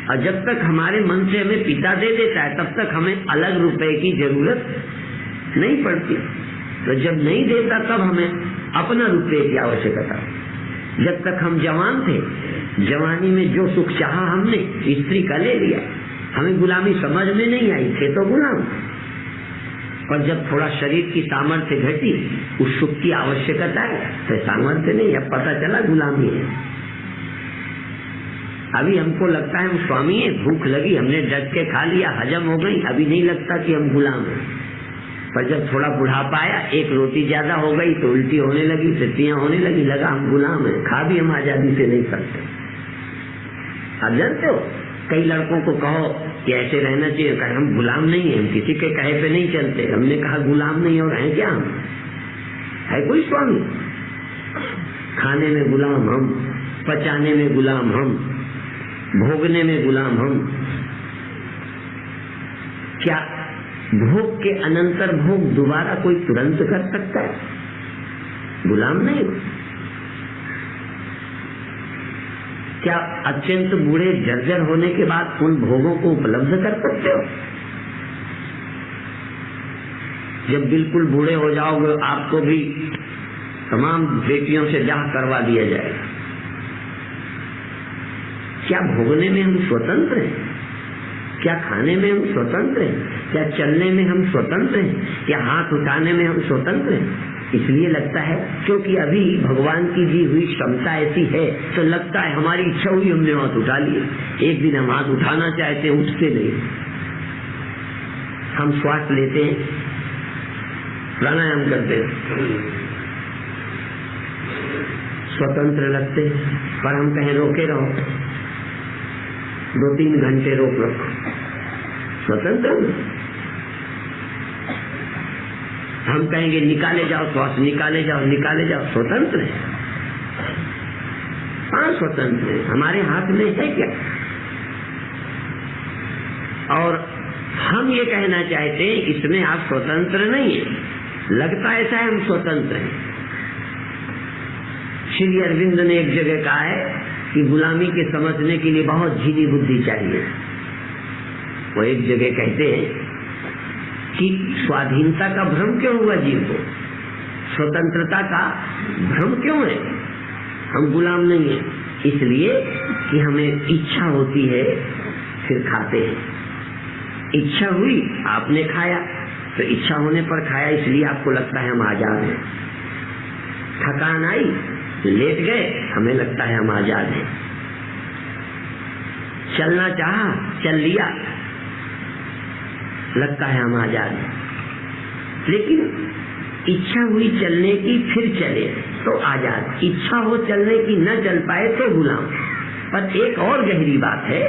और जब तक हमारे मन से हमें पिता दे देता है तब तक हमें अलग रुपए की जरूरत नहीं पड़ती। तो जब नहीं देता तब हमें अपना रुपये की आवश्यकता। जब तक हम जवान थे, जवानी में जो सुख चाहा हमने, स्त्री का ले लिया, हमें गुलामी समझ में नहीं आई, थे तो गुलाम। और जब थोड़ा शरीर की सामर्थ्य घटी, उस सुख की आवश्यकता है, तो सामर्थ्य नहीं, अब पता चला गुलामी है। अभी हमको लगता है हम स्वामी है, भूख लगी हमने डट के खा लिया, हजम हो गई, अभी नहीं लगता कि हम गुलाम हैं। पर जब थोड़ा बुढ़ापा आया, एक रोटी ज्यादा हो गई तो उल्टी होने लगी, टट्टियां होने लगी, लगा हम गुलाम हैं, खा भी हम आजादी से नहीं सकते। आप जानते हो, कई लड़कों को कहो कि ऐसे रहना चाहिए, कहे हम गुलाम नहीं है, हम किसी के कहे पे नहीं चलते। हमने कहा गुलाम नहीं और हैं क्या हम, है कोई स्वामी? खाने में गुलाम हम, पचाने में गुलाम हम, भोगने में गुलाम हम। क्या भोग के अनंतर भोग दोबारा कोई तुरंत कर सकता है? गुलाम नहीं। क्या अत्यंत बूढ़े जर्जर होने के बाद उन भोगों को उपलब्ध कर सकते हो? जब बिल्कुल बूढ़े हो जाओगे आपको भी तमाम बेटियों से ब्याह करवा दिया जाएगा। क्या भोगने में हम स्वतंत्र हैं? क्या खाने में हम स्वतंत्र हैं? क्या चलने में हम स्वतंत्र हैं? क्या हाथ उठाने में हम स्वतंत्र हैं? इसलिए लगता है क्योंकि अभी भगवान की दी हुई क्षमता ऐसी है, तो लगता है हमारी इच्छा हुई हमने हाथ उठा लिए। एक दिन हम हाथ उठाना चाहते हैं, उठते नहीं। हम श्वास लेते हैं, प्राणायाम करते हैं, स्वतंत्र लगते हैं, पर हम कहें रोके रहो, 2-3 घंटे रोक रखो, स्वतंत्र। हम कहेंगे निकाले जाओ श्वास, निकाले जाओ, निकाले जाओ, स्वतंत्र है। हाँ स्वतंत्र है, हमारे हाथ में है क्या? और हम ये कहना चाहते हैं इसमें आप स्वतंत्र नहीं है, लगता ऐसा है हम स्वतंत्र हैं। श्री अरविंद ने एक जगह कहा है कि गुलामी के समझने के लिए बहुत झीली बुद्धि चाहिए। वो एक जगह कहते हैं कि स्वाधीनता का भ्रम क्यों हुआ जीव को, स्वतंत्रता का भ्रम क्यों है? हम गुलाम नहीं है, इसलिए कि हमें इच्छा होती है फिर खाते हैं। इच्छा हुई आपने खाया, तो इच्छा होने पर खाया, इसलिए आपको लगता है हम आजाद हैं। थकान आई, लेट गए, हमें लगता है हम आजाद हैं। चलना चाहा, चल लिया, लगता है हम आजाद हैं। लेकिन इच्छा हुई चलने की फिर चले तो आजाद, इच्छा हो चलने की न चल पाए तो गुलाम। पर एक और गहरी बात है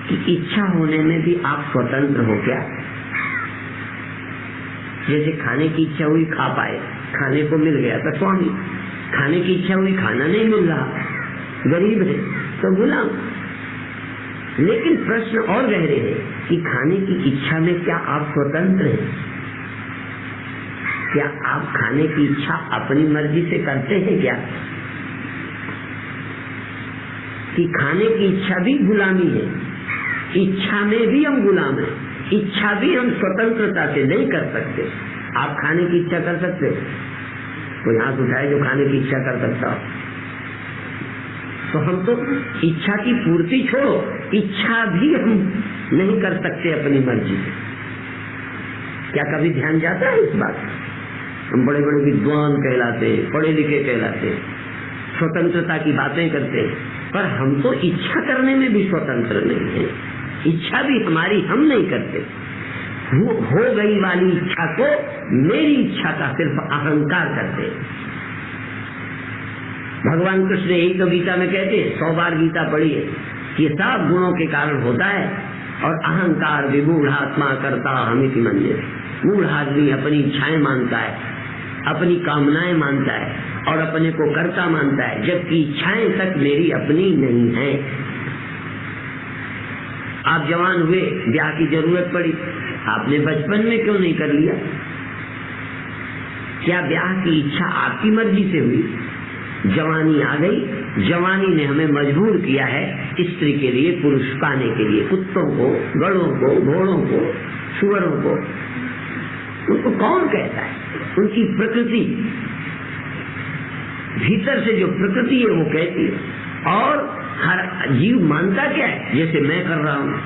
कि इच्छा होने में भी आप स्वतंत्र हो क्या? जैसे खाने की इच्छा हुई, खा पाए, खाने को मिल गया तो स्वामी, खाने की इच्छा हुई, खाना नहीं मिल रहा, गरीब है तो गुलाम। लेकिन प्रश्न और गहरे हैं कि खाने की इच्छा में क्या आप स्वतंत्र हैं? क्या आप खाने की इच्छा अपनी मर्जी से करते हैं क्या? कि खाने की इच्छा भी गुलामी है, इच्छा में भी हम गुलाम हैं, इच्छा भी हम स्वतंत्रता से नहीं कर सकते। आप खाने की इच्छा कर सकते हो? कोई हाथ उठाए जो खाने की इच्छा कर सकता हो? तो हम तो इच्छा की पूर्ति छोड़ो, इच्छा भी हम नहीं कर सकते अपनी मर्जी से। क्या कभी ध्यान जाता है इस बात? हम बड़े बड़े विद्वान कहलाते हैं, पढ़े लिखे कहलाते हैं, स्वतंत्रता की बातें करते हैं, पर हम तो इच्छा करने में भी स्वतंत्र नहीं है। इच्छा भी हमारी हम नहीं करते। हो गई वाली इच्छा को मेरी इच्छा का सिर्फ अहंकार करते। भगवान कृष्ण यही तो गीता में कहते हैं, 100 बार गीता पढ़ी है, ये सब गुणों के कारण होता है। और अहंकार विमूढ़ात्मा करता हमिति मंदिर। मूढ़ आदमी अपनी इच्छाएं मानता है, अपनी कामनाएं मानता है और अपने को कर्ता मानता है, जबकि इच्छाएं तक मेरी अपनी नहीं है। आप जवान हुए, ब्याह की जरूरत पड़ी, आपने बचपन में क्यों नहीं कर लिया? क्या ब्याह की इच्छा आपकी मर्जी से हुई? जवानी आ गई, जवानी ने हमें मजबूर किया है स्त्री के लिए, पुरुष पाने के लिए। कुत्तों को, गधों को, घोड़ों को, सुअरों को, उनको कौन कहता है? उनकी प्रकृति, भीतर से जो प्रकृति है वो कहती है। और हर जीव मानता क्या है? जैसे मैं कर रहा हूं।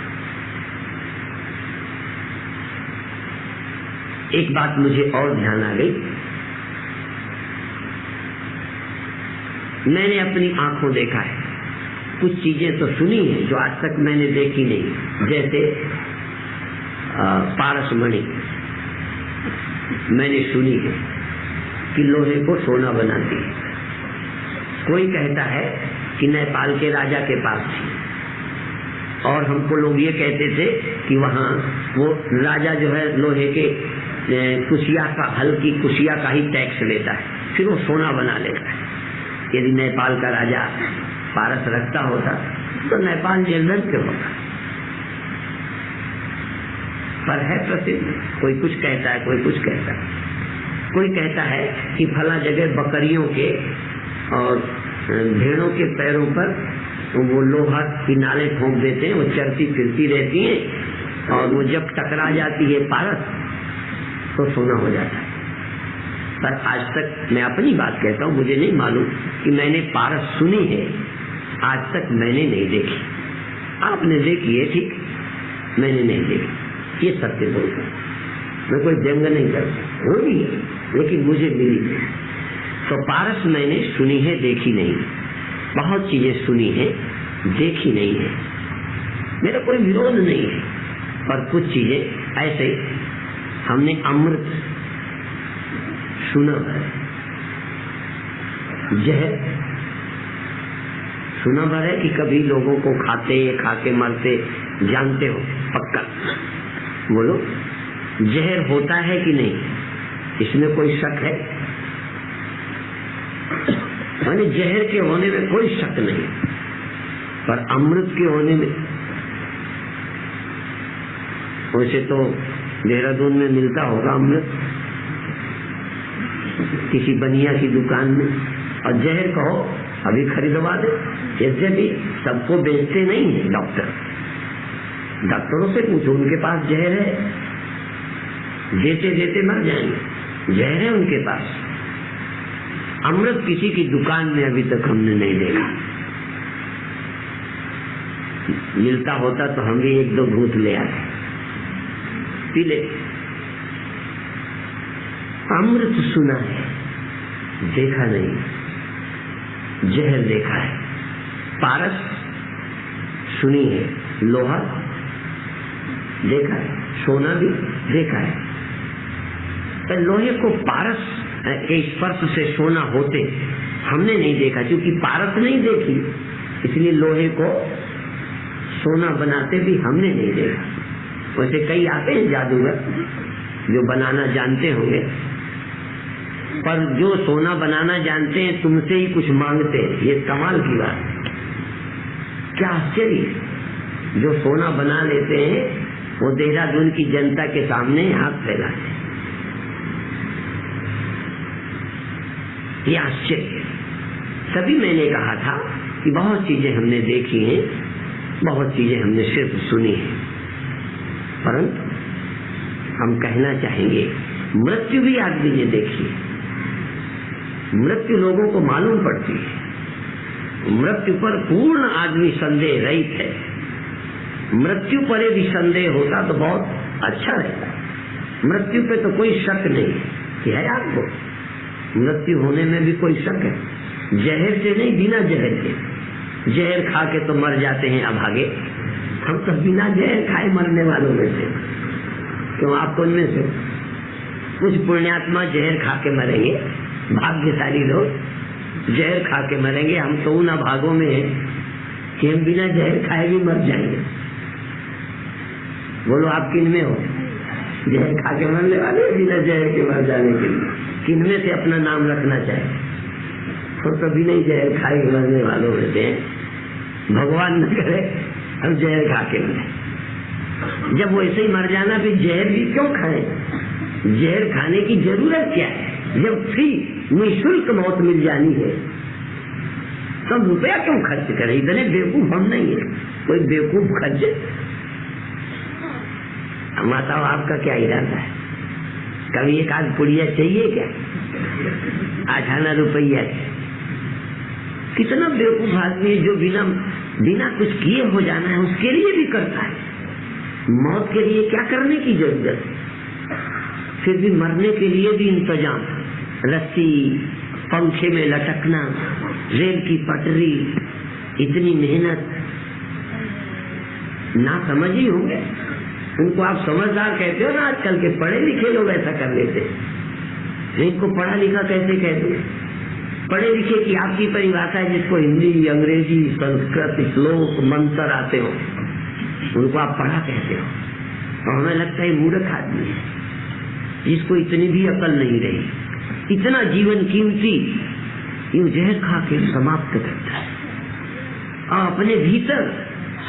एक बात मुझे और ध्यान आ गई, मैंने अपनी आंखों देखा है, कुछ चीजें तो सुनी है जो आज तक मैंने देखी नहीं। जैसे पारसमणि मैंने सुनी है कि लोहे को सोना बनाती है। कोई कहता है कि नेपाल के राजा के पास थी, और हमको लोग ये कहते थे कि वहाँ वो राजा जो है लोहे के कुशिया का, हल्की कुशिया का ही टैक्स लेता है, फिर वो सोना बना लेता है। यदि नेपाल का राजा पारस रखता होता तो नेपाल जेलबंद क्यों होता? पर है प्रसिद्ध, कोई कुछ कहता है, कोई कुछ कहता है। कोई कहता है कि फला जगह बकरियों के और भेड़ों के पैरों पर वो लोहा की नालें ठोक देते हैं, वो चलती फिरती रहती हैं, और वो जब टकरा जाती है पारस तो सोना हो जाता है। पर आज तक मैं अपनी बात कहता हूँ, मुझे नहीं मालूम कि मैंने पारस सुनी है, आज तक मैंने नहीं देखी। आपने देखी है, ठीक, मैंने नहीं देखी, ये सत्य बोलता हूँ, मैं कोई व्यंग नहीं करता, होगी लेकिन मुझे मिली नहीं। तो पारस मैंने सुनी है, देखी नहीं। बहुत चीजें सुनी है, देखी नहीं है, मेरा कोई विरोध नहीं है। पर कुछ चीजें ऐसे, हमने अमृत सुना है, जहर सुना भर है कि कभी लोगों को खाते, खा के मरते जानते हो? पक्का बोलो, जहर होता है कि नहीं? इसमें कोई शक है? माने जहर के होने में कोई शक नहीं, पर अमृत के होने में, वैसे तो देहरादून में मिलता होगा अमृत, किसी बनिया की दुकान में, और जहर कहो अभी खरीदवा दे। यद्यपि सबको बेचते नहीं है डॉक्टर, डॉक्टरों से पूछो, उनके पास जहर है, देते देते मर जाएंगे, जहर है उनके पास। अमृत किसी की दुकान में अभी तक हमने नहीं देखा। मिलता होता तो हम भी एक दो घूंट ले आते, पी ले। अमृत सुना है, देखा नहीं, जहर देखा है। पारस सुनी है, लोहा देखा है, सोना भी देखा है। पर लोहे को पारस के स्पर्श से सोना होते हमने नहीं देखा, क्योंकि पारस नहीं देखी, इसलिए लोहे को सोना बनाते भी हमने नहीं देखा। वैसे कई आते हैं जादूगर जो बनाना जानते होंगे, पर जो सोना बनाना जानते हैं तुमसे ही कुछ मांगते हैं, ये कमाल की बात है। क्या आश्चर्य, जो सोना बना लेते हैं वो देहरादून की जनता के सामने हाथ फैलाते हैं, ये आश्चर्य। तभी मैंने कहा था कि बहुत चीजें हमने देखी हैं, बहुत चीजें हमने सिर्फ सुनी है, परंतु हम कहना चाहेंगे मृत्यु भी आदमी ने देखी है। मृत्यु लोगों को मालूम पड़ती है, मृत्यु पर पूर्ण आदमी संदेह रहित है। मृत्यु पर यदि संदेह होता तो बहुत अच्छा रहता। मृत्यु पे तो कोई शक नहीं कि है आपको, मृत्यु होने में भी कोई शक है? जहर से नहीं, बिना जहर के। जहर खा के तो मर जाते हैं अभागे, हम तो बिना जहर खाए मरने वालों में से। क्यों, आपको उनमें से कुछ पुण्यात्मा जहर खा के मरेंगे, भाग्यशाली लोग जहर खा के मरेंगे। हम तो उन अभागों में हैं कि हम बिना जहर खाए भी मर जाएंगे। बोलो आप किन में हो? जहर खा के मरने वाले, बिना जहर के मर जाने के लिए किन में से अपना नाम रखना चाहिए? तो कभी नहीं जहर खा के मरने वालों में से भगवान न करे हम जहर खा के मरे। जब वैसे ही मर जाना फिर जहर भी क्यों खाएं? जहर खाने की जरूरत क्या है? जब फ्री निःशुल्क मौत मिल जानी है तब रुपया क्यों खर्च करें? इतने बेवकूफ हम नहीं है, कोई बेवकूफ खर्च। माताओं आपका क्या इरादा है? कभी एक आध पुड़िया चाहिए क्या? 8 आना रुपया। कितना बेवकूफ आदमी है जो बिना कुछ किए हो जाना है उसके लिए भी करता है। मौत के लिए क्या करने की जरूरत है? फिर भी मरने के लिए भी इंतजाम, रस्सी, पंखे में लटकना, रेल की पटरी, इतनी मेहनत। ना समझ ही होंगे उनको आप समझदार कहते हो ना, आजकल के पढ़े लिखे लोग ऐसा कर लेते। इनको पढ़ा लिखा कैसे कहते? पढ़े लिखे की आपकी परिभाषा है जिसको हिंदी, अंग्रेजी, संस्कृत, श्लोक, मंत्र आते हो, उनको आप पढ़ा कहते हो। और हमें लगता है मूर्ख आदमी है जिसको इतनी भी अकल नहीं रही। इतना जीवन कीमती यूं जहर खा के समाप्त करता है। और अपने भीतर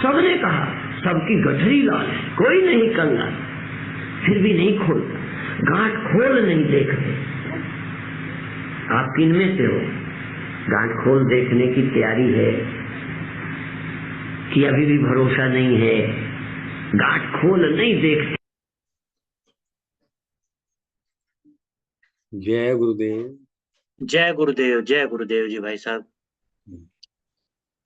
सबने कहा सबकी गठरी लाल है, कोई नहीं कंगाल, फिर भी नहीं खोलता, गांठ खोल नहीं देखते। आप किन में से हो? गांठ खोल देखने की तैयारी है कि अभी भी भरोसा नहीं है? गांठ खोल नहीं देखते। जय गुरुदेव। जय गुरुदेव, जय गुरुदेव जी। भाई साहब,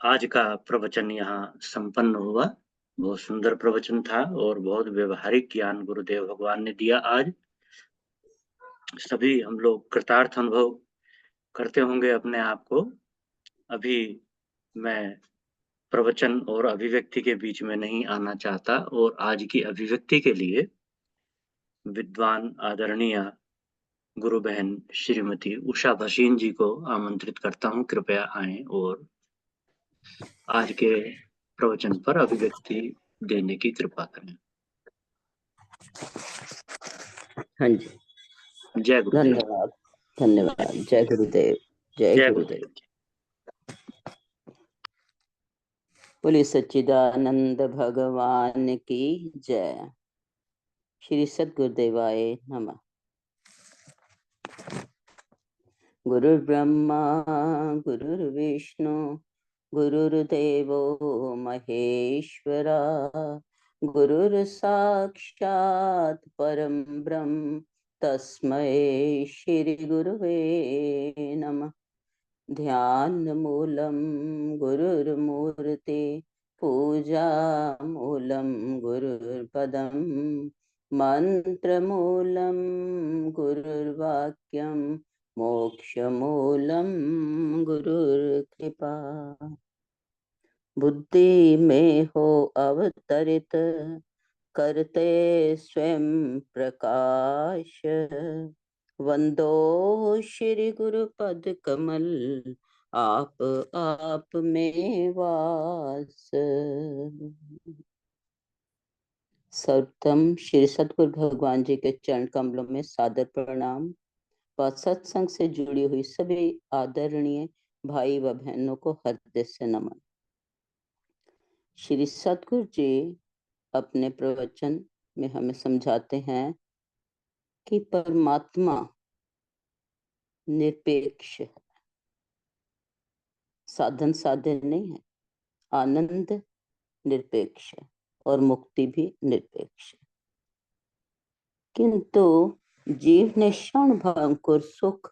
आज का प्रवचन यहाँ संपन्न हुआ। बहुत सुंदर प्रवचन था और बहुत व्यवहारिक ज्ञान गुरुदेव भगवान ने दिया। आज सभी हम लोग कृतार्थ अनुभव करते होंगे अपने आप को। अभी मैं प्रवचन और अभिव्यक्ति के बीच में नहीं आना चाहता और आज की अभिव्यक्ति के लिए विद्वान आदरणीय गुरु बहन श्रीमती उषा भसीन जी को आमंत्रित करता हूं, कृपया आएं और आज के प्रवचन पर अभिव्यक्ति देने की कृपा करें। हाँ जी, जय गुरुदेव। धन्यवाद धन्यवाद। जय गुरुदेव, जय जय गुरुदेव। गुरुदेव। बोलिए सच्चिदानंद भगवान की जय। श्री सद्गुरुदेवाय नमः। गुरुर्ब्रह्मा गुरुर्विष्णु गुरुर्देवो महेश्वरा, गुरुर्साक्षात् परं ब्रह्म तस्मै श्री गुरुवे नमः। ध्यान मूलम गुरुर्मूर्ति, पूजा मूलम गुरुर्पदम, मंत्र मूलम गुरुर्वाक्यम, मोक्ष मूलम गुरुर्कृपा। बुद्धि में हो अवतरित, करते स्वयं प्रकाश, वंदो श्री गुरु पद कमल, आप में वास। सर्वप्रथम श्री सद्गुरु भगवान जी के चरण कमलों में सादर प्रणाम व सत्संग से जुड़ी हुई सभी आदरणीय भाई व बहनों को हृदय से नमन। श्री सद्गुरु जी अपने प्रवचन में हमें समझाते हैं कि परमात्मा निरपेक्ष है, साधन साधन नहीं है। आनंद निरपेक्ष है और मुक्ति भी निरपेक्ष है। किंतु जीव ने क्षण भंगुर सुख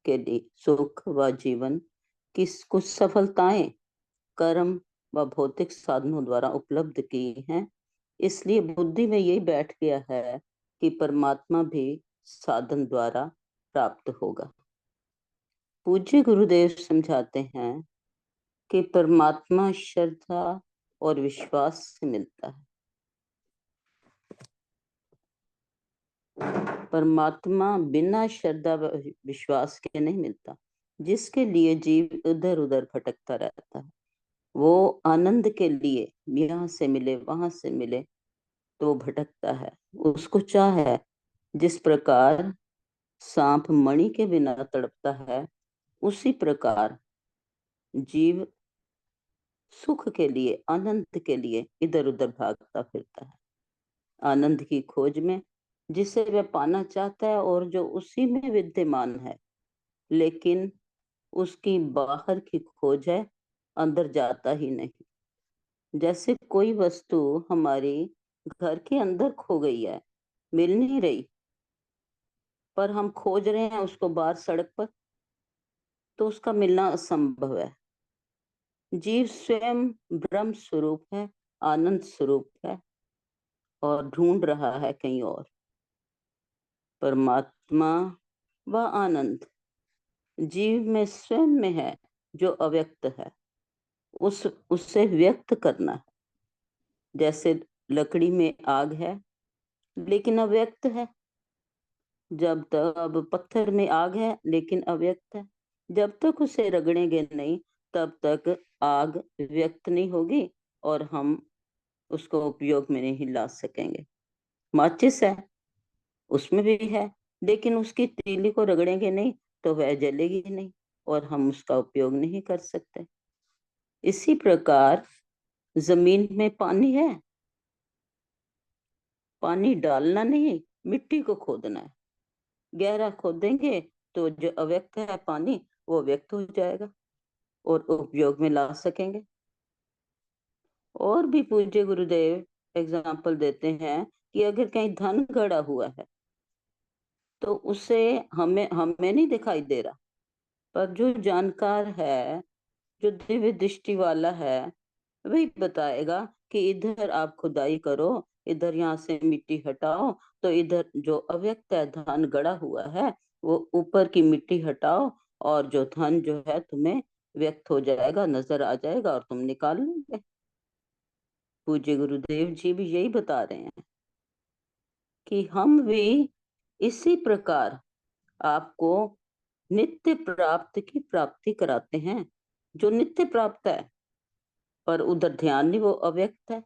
के लिए सुख व जीवन की कुछ सफलताएं कर्म व भौतिक साधनों द्वारा उपलब्ध की हैं। इसलिए बुद्धि में यही बैठ गया है कि परमात्मा भी साधन द्वारा प्राप्त होगा। पूज्य गुरुदेव समझाते हैं कि परमात्मा श्रद्धा और विश्वास से मिलता है। परमात्मा बिना श्रद्धा व विश्वास के नहीं मिलता, जिसके लिए जीव इधर उधर भटकता रहता है। वो आनंद के लिए यहाँ से मिले वहां से मिले, तो वो भटकता है। उसको चाह है, जिस प्रकार सांप मणि के बिना तड़पता है, उसी प्रकार जीव सुख के लिए, आनंद के लिए इधर उधर भागता फिरता है, आनंद की खोज में, जिसे वह पाना चाहता है और जो उसी में विद्यमान है, लेकिन उसकी बाहर की खोज है, अंदर जाता ही नहीं। जैसे कोई वस्तु हमारी घर के अंदर खो गई है, मिल नहीं रही, पर हम खोज रहे हैं उसको बाहर सड़क पर, तो उसका मिलना असंभव है। जीव स्वयं ब्रह्म स्वरूप है, आनंद स्वरूप है, और ढूंढ रहा है कहीं और। परमात्मा व आनंद जीव में स्वयं में है, जो अव्यक्त है, उससे व्यक्त करना है। जैसे लकड़ी में आग है, लेकिन अव्यक्त है। जब तक, अब पत्थर में आग है लेकिन अव्यक्त है, जब तक उसे रगड़ेंगे नहीं तब तक आग व्यक्त नहीं होगी और हम उसको उपयोग में नहीं ला सकेंगे। माचिस है, उसमें भी है, लेकिन उसकी तीली को रगड़ेंगे नहीं तो वह जलेगी नहीं और हम उसका उपयोग नहीं कर सकते। इसी प्रकार जमीन में पानी है, पानी डालना नहीं, मिट्टी को खोदना है। गहरा खोदेंगे तो जो अव्यक्त है पानी, वो व्यक्त हो जाएगा और उपयोग में ला सकेंगे। और भी पूज्य गुरुदेव एग्जाम्पल देते हैं कि अगर कहीं धन गड़ा हुआ है तो उसे हमें हमें नहीं दिखाई दे रहा, पर जो जानकार है, जो दिव्य दृष्टि वाला है, वही बताएगा कि इधर आप खुदाई करो, इधर यहाँ से मिट्टी हटाओ, तो इधर जो अव्यक्त है धन गड़ा हुआ है, वो ऊपर की मिट्टी हटाओ और जो धन जो है तुम्हें व्यक्त हो जाएगा, नजर आ जाएगा और तुम निकाल लोगे। पूज्य गुरुदेव जी भी यही बता रहे हैं कि हम भी इसी प्रकार आपको नित्य प्राप्त की प्राप्ति कराते हैं, जो नित्य प्राप्त है, पर उधर ध्यान नहीं, वो अव्यक्त है।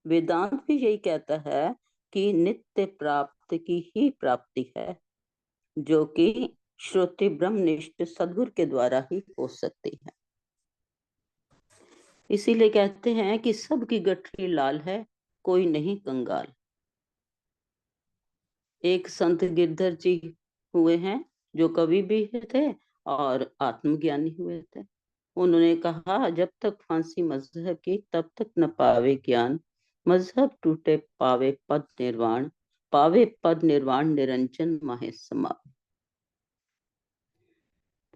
वेदांत भी यही कहता है कि नित्य प्राप्त की ही प्राप्ति है, जो कि श्रुति ब्रह्मनिष्ठ सदगुरु के द्वारा ही हो सकती है। इसीलिए कहते हैं कि सबकी गठरी लाल है, कोई नहीं कंगाल। एक संत गिरधर जी हुए हैं, जो कवि भी थे और आत्मज्ञानी हुए थे। उन्होंने कहा, जब तक फांसी मजहब की तब तक न पावे ज्ञान, मजहब टूटे पावे पद निर्वाण, पावे पद निर्वाण निरंजन माहे समावे।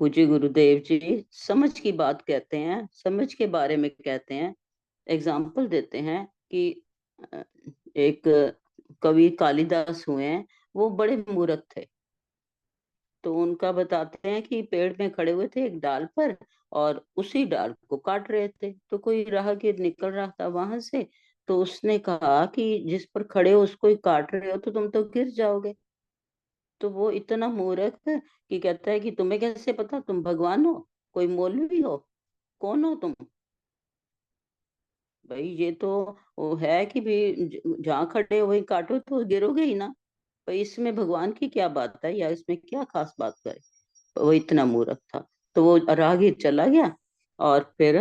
पूज्य गुरुदेव जी समझ की बात कहते हैं, समझ के बारे में कहते हैं। एग्जाम्पल देते हैं कि एक कवि कालिदास हुए हैं, वो बड़े मूर्ख थे। तो उनका बताते हैं कि पेड़ में खड़े हुए थे एक डाल पर, और उसी डाल को काट रहे थे। तो कोई राहगीर निकल रहा था वहां से, तो उसने कहा कि जिस पर खड़े हो उसको ही काट रहे हो तो तुम तो गिर जाओगे। तो वो इतना मूर्ख कि कहता है कि तुम्हें कैसे पता, तुम भगवान हो, कोई मौलवी हो, कौन हो तुम? भाई ये तो वो है कि भी जहाँ खड़े हो वहीं काटो तो गिरोगे ही ना। भाई इसमें भगवान की क्या बात है, या इसमें क्या खास बात करे? वो इतना मूर्ख था। तो वो राहगीर चला गया और फिर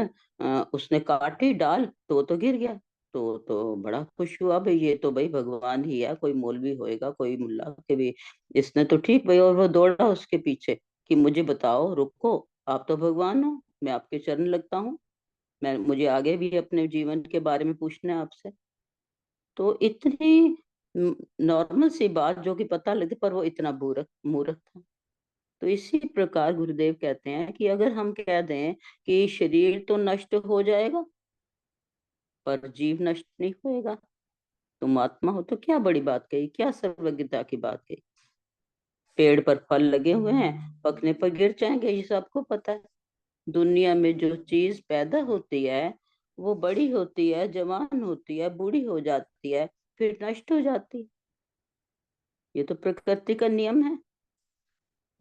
उसने काटी डाल तो वो तो गिर गया। तो बड़ा खुश हुआ, भाई ये तो भाई भगवान ही है, कोई मौलवी होएगा, कोई मुल्ला के भी, इसने तो ठीक भाई। और वो दौड़ा उसके पीछे कि मुझे बताओ, रुको, आप तो भगवान हो, मैं आपके चरण लगता हूँ, मैं मुझे आगे भी अपने जीवन के बारे में पूछना है आपसे। तो इतनी नॉर्मल सी बात जो कि पता लगे, पर वो इतना मूर्ख मूर्ख था। तो इसी प्रकार गुरुदेव कहते हैं कि अगर हम कह दें कि शरीर तो नष्ट हो जाएगा पर जीव नष्ट नहीं होएगा, तुम आत्मा हो, तो क्या बड़ी बात कही, क्या सर्वज्ञता की बात कही? पेड़ पर फल लगे हुए हैं, पकने पर गिर जाएंगे, ये सबको पता है। दुनिया में जो चीज पैदा होती है वो बड़ी होती है, जवान होती है, बूढ़ी हो जाती है, फिर नष्ट हो जाती है। ये तो प्रकृति का नियम है।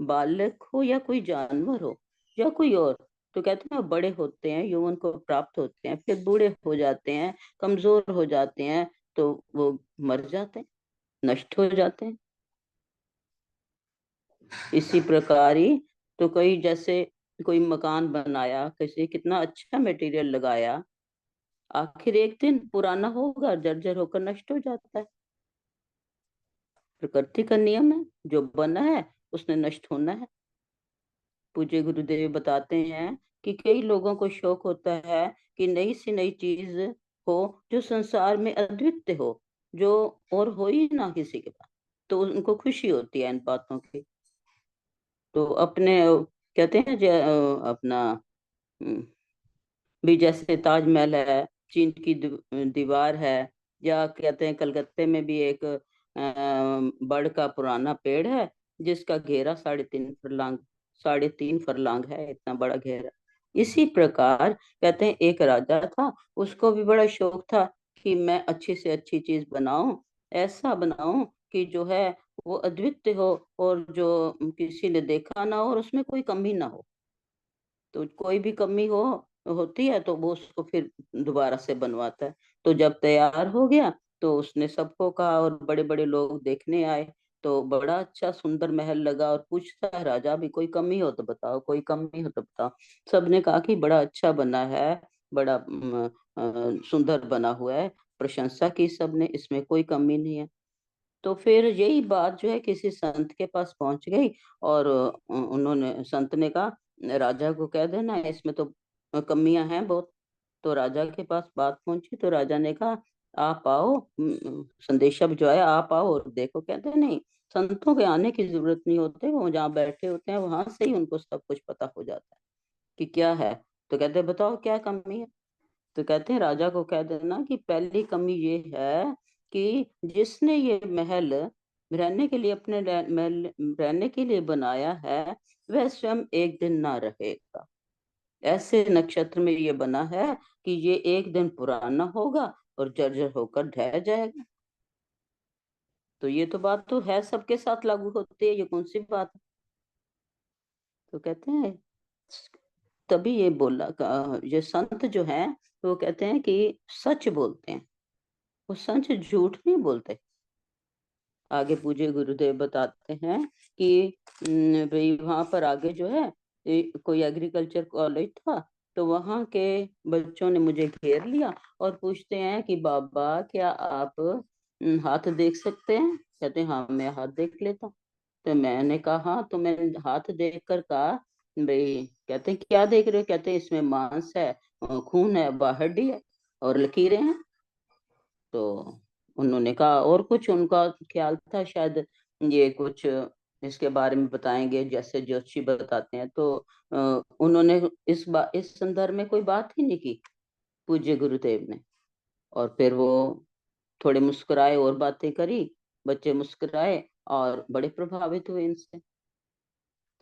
बालक हो या कोई जानवर हो या कोई और, तो कहते हैं बड़े होते हैं, यौवन को प्राप्त होते हैं, फिर बूढ़े हो जाते हैं, कमजोर हो जाते हैं, तो वो मर जाते हैं, नष्ट हो जाते हैं। इसी प्रकार ही तो कोई जैसे कोई मकान बनाया, किसी कितना अच्छा मटेरियल लगाया, आखिर एक दिन पुराना होगा, जर्जर होकर नष्ट हो जाता है। प्रकृति का नियम है, जो बना है उसने नष्ट होना है। पूज्य गुरुदेव बताते हैं कि कई लोगों को शौक होता है कि नई से नई चीज हो जो संसार में अद्वितीय हो, जो और हो ही ना किसी के पास, तो उनको खुशी होती है इन बातों की। तो अपने कहते हैं अपना भी जैसे ताजमहल है, चीन की दीवार है, या कहते हैं कलकत्ते में भी एक बड़ का पुराना पेड़ है जिसका घेरा 3.5 फरलांग है, इतना बड़ा घेरा। इसी प्रकार कहते हैं एक राजा था, उसको भी बड़ा शौक था कि मैं अच्छी से अच्छी चीज बनाऊं, ऐसा बनाऊं कि जो है वो अद्वितीय हो और जो किसी ने देखा ना हो और उसमें कोई कमी ना हो। तो कोई भी कमी होती है तो वो उसको फिर दोबारा से बनवाता है। तो जब तैयार हो गया तो उसने सबको कहा और बड़े बड़े लोग देखने आए, तो बड़ा अच्छा सुंदर महल लगा और पूछता है राजा भी, कोई कमी हो तो बताओ, कोई कमी हो तो बताओ। सबने कहा कि बड़ा अच्छा बना है, बड़ा सुंदर बना हुआ है, प्रशंसा की सबने, इसमें कोई कमी नहीं है। तो फिर यही बात जो है किसी संत के पास पहुंच गई और उन्होंने, संत ने कहा राजा को कह देना इसमें तो कमियां हैं बहुत। तो राजा के पास बात पहुंची तो राजा ने कहा आप आओ, संदेशा भिजवाया, आप आओ और देखो। कहते नहीं, संतों के आने की जरूरत नहीं होती, वो जहाँ बैठे होते हैं वहां से ही उनको सब कुछ पता हो जाता है कि क्या है। तो कहते बताओ क्या कमी है। तो कहते हैं राजा को कह देना कि पहली कमी ये है कि जिसने ये महल रहने के लिए महल रहने के लिए बनाया है, वह स्वयं एक दिन ना रहेगा। ऐसे नक्षत्र में ये बना है कि ये एक दिन पुराना होगा और जर्जर होकर ढह जाएगा। तो ये तो बात तो है, सबके साथ लागू होती है, ये कौन सी बात है। तो कहते हैं तभी ये बोला ये संत जो हैं वो कहते हैं कि सच बोलते हैं, वो सच झूठ नहीं बोलते। आगे पूज्य गुरुदेव बताते हैं कि भाई वहां पर आगे जो है कोई एग्रीकल्चर कॉलेज था, तो वहां के बच्चों ने मुझे घेर लिया और पूछते हैं कि बाबा क्या आप हाथ देख सकते हैं। कहते हैं हाँ मैं हाथ देख लेता हूँ। तो मैंने कहा हाँ, तो मैंने हाथ देख कर कहा भाई, कहते हैं क्या देख रहे हो। कहते हैं इसमें मांस है, खून है, हड्डी है और लकीरें हैं। तो उन्होंने कहा और कुछ, उनका ख्याल था शायद ये कुछ इसके बारे में बताएंगे जैसे जोशी बताते हैं। तो उन्होंने इस संदर्भ में कोई बात ही नहीं की पूज्य गुरुदेव ने। और फिर वो थोड़े मुस्कुराए और बातें करी, बच्चे मुस्कुराए और बड़े प्रभावित हुए इनसे।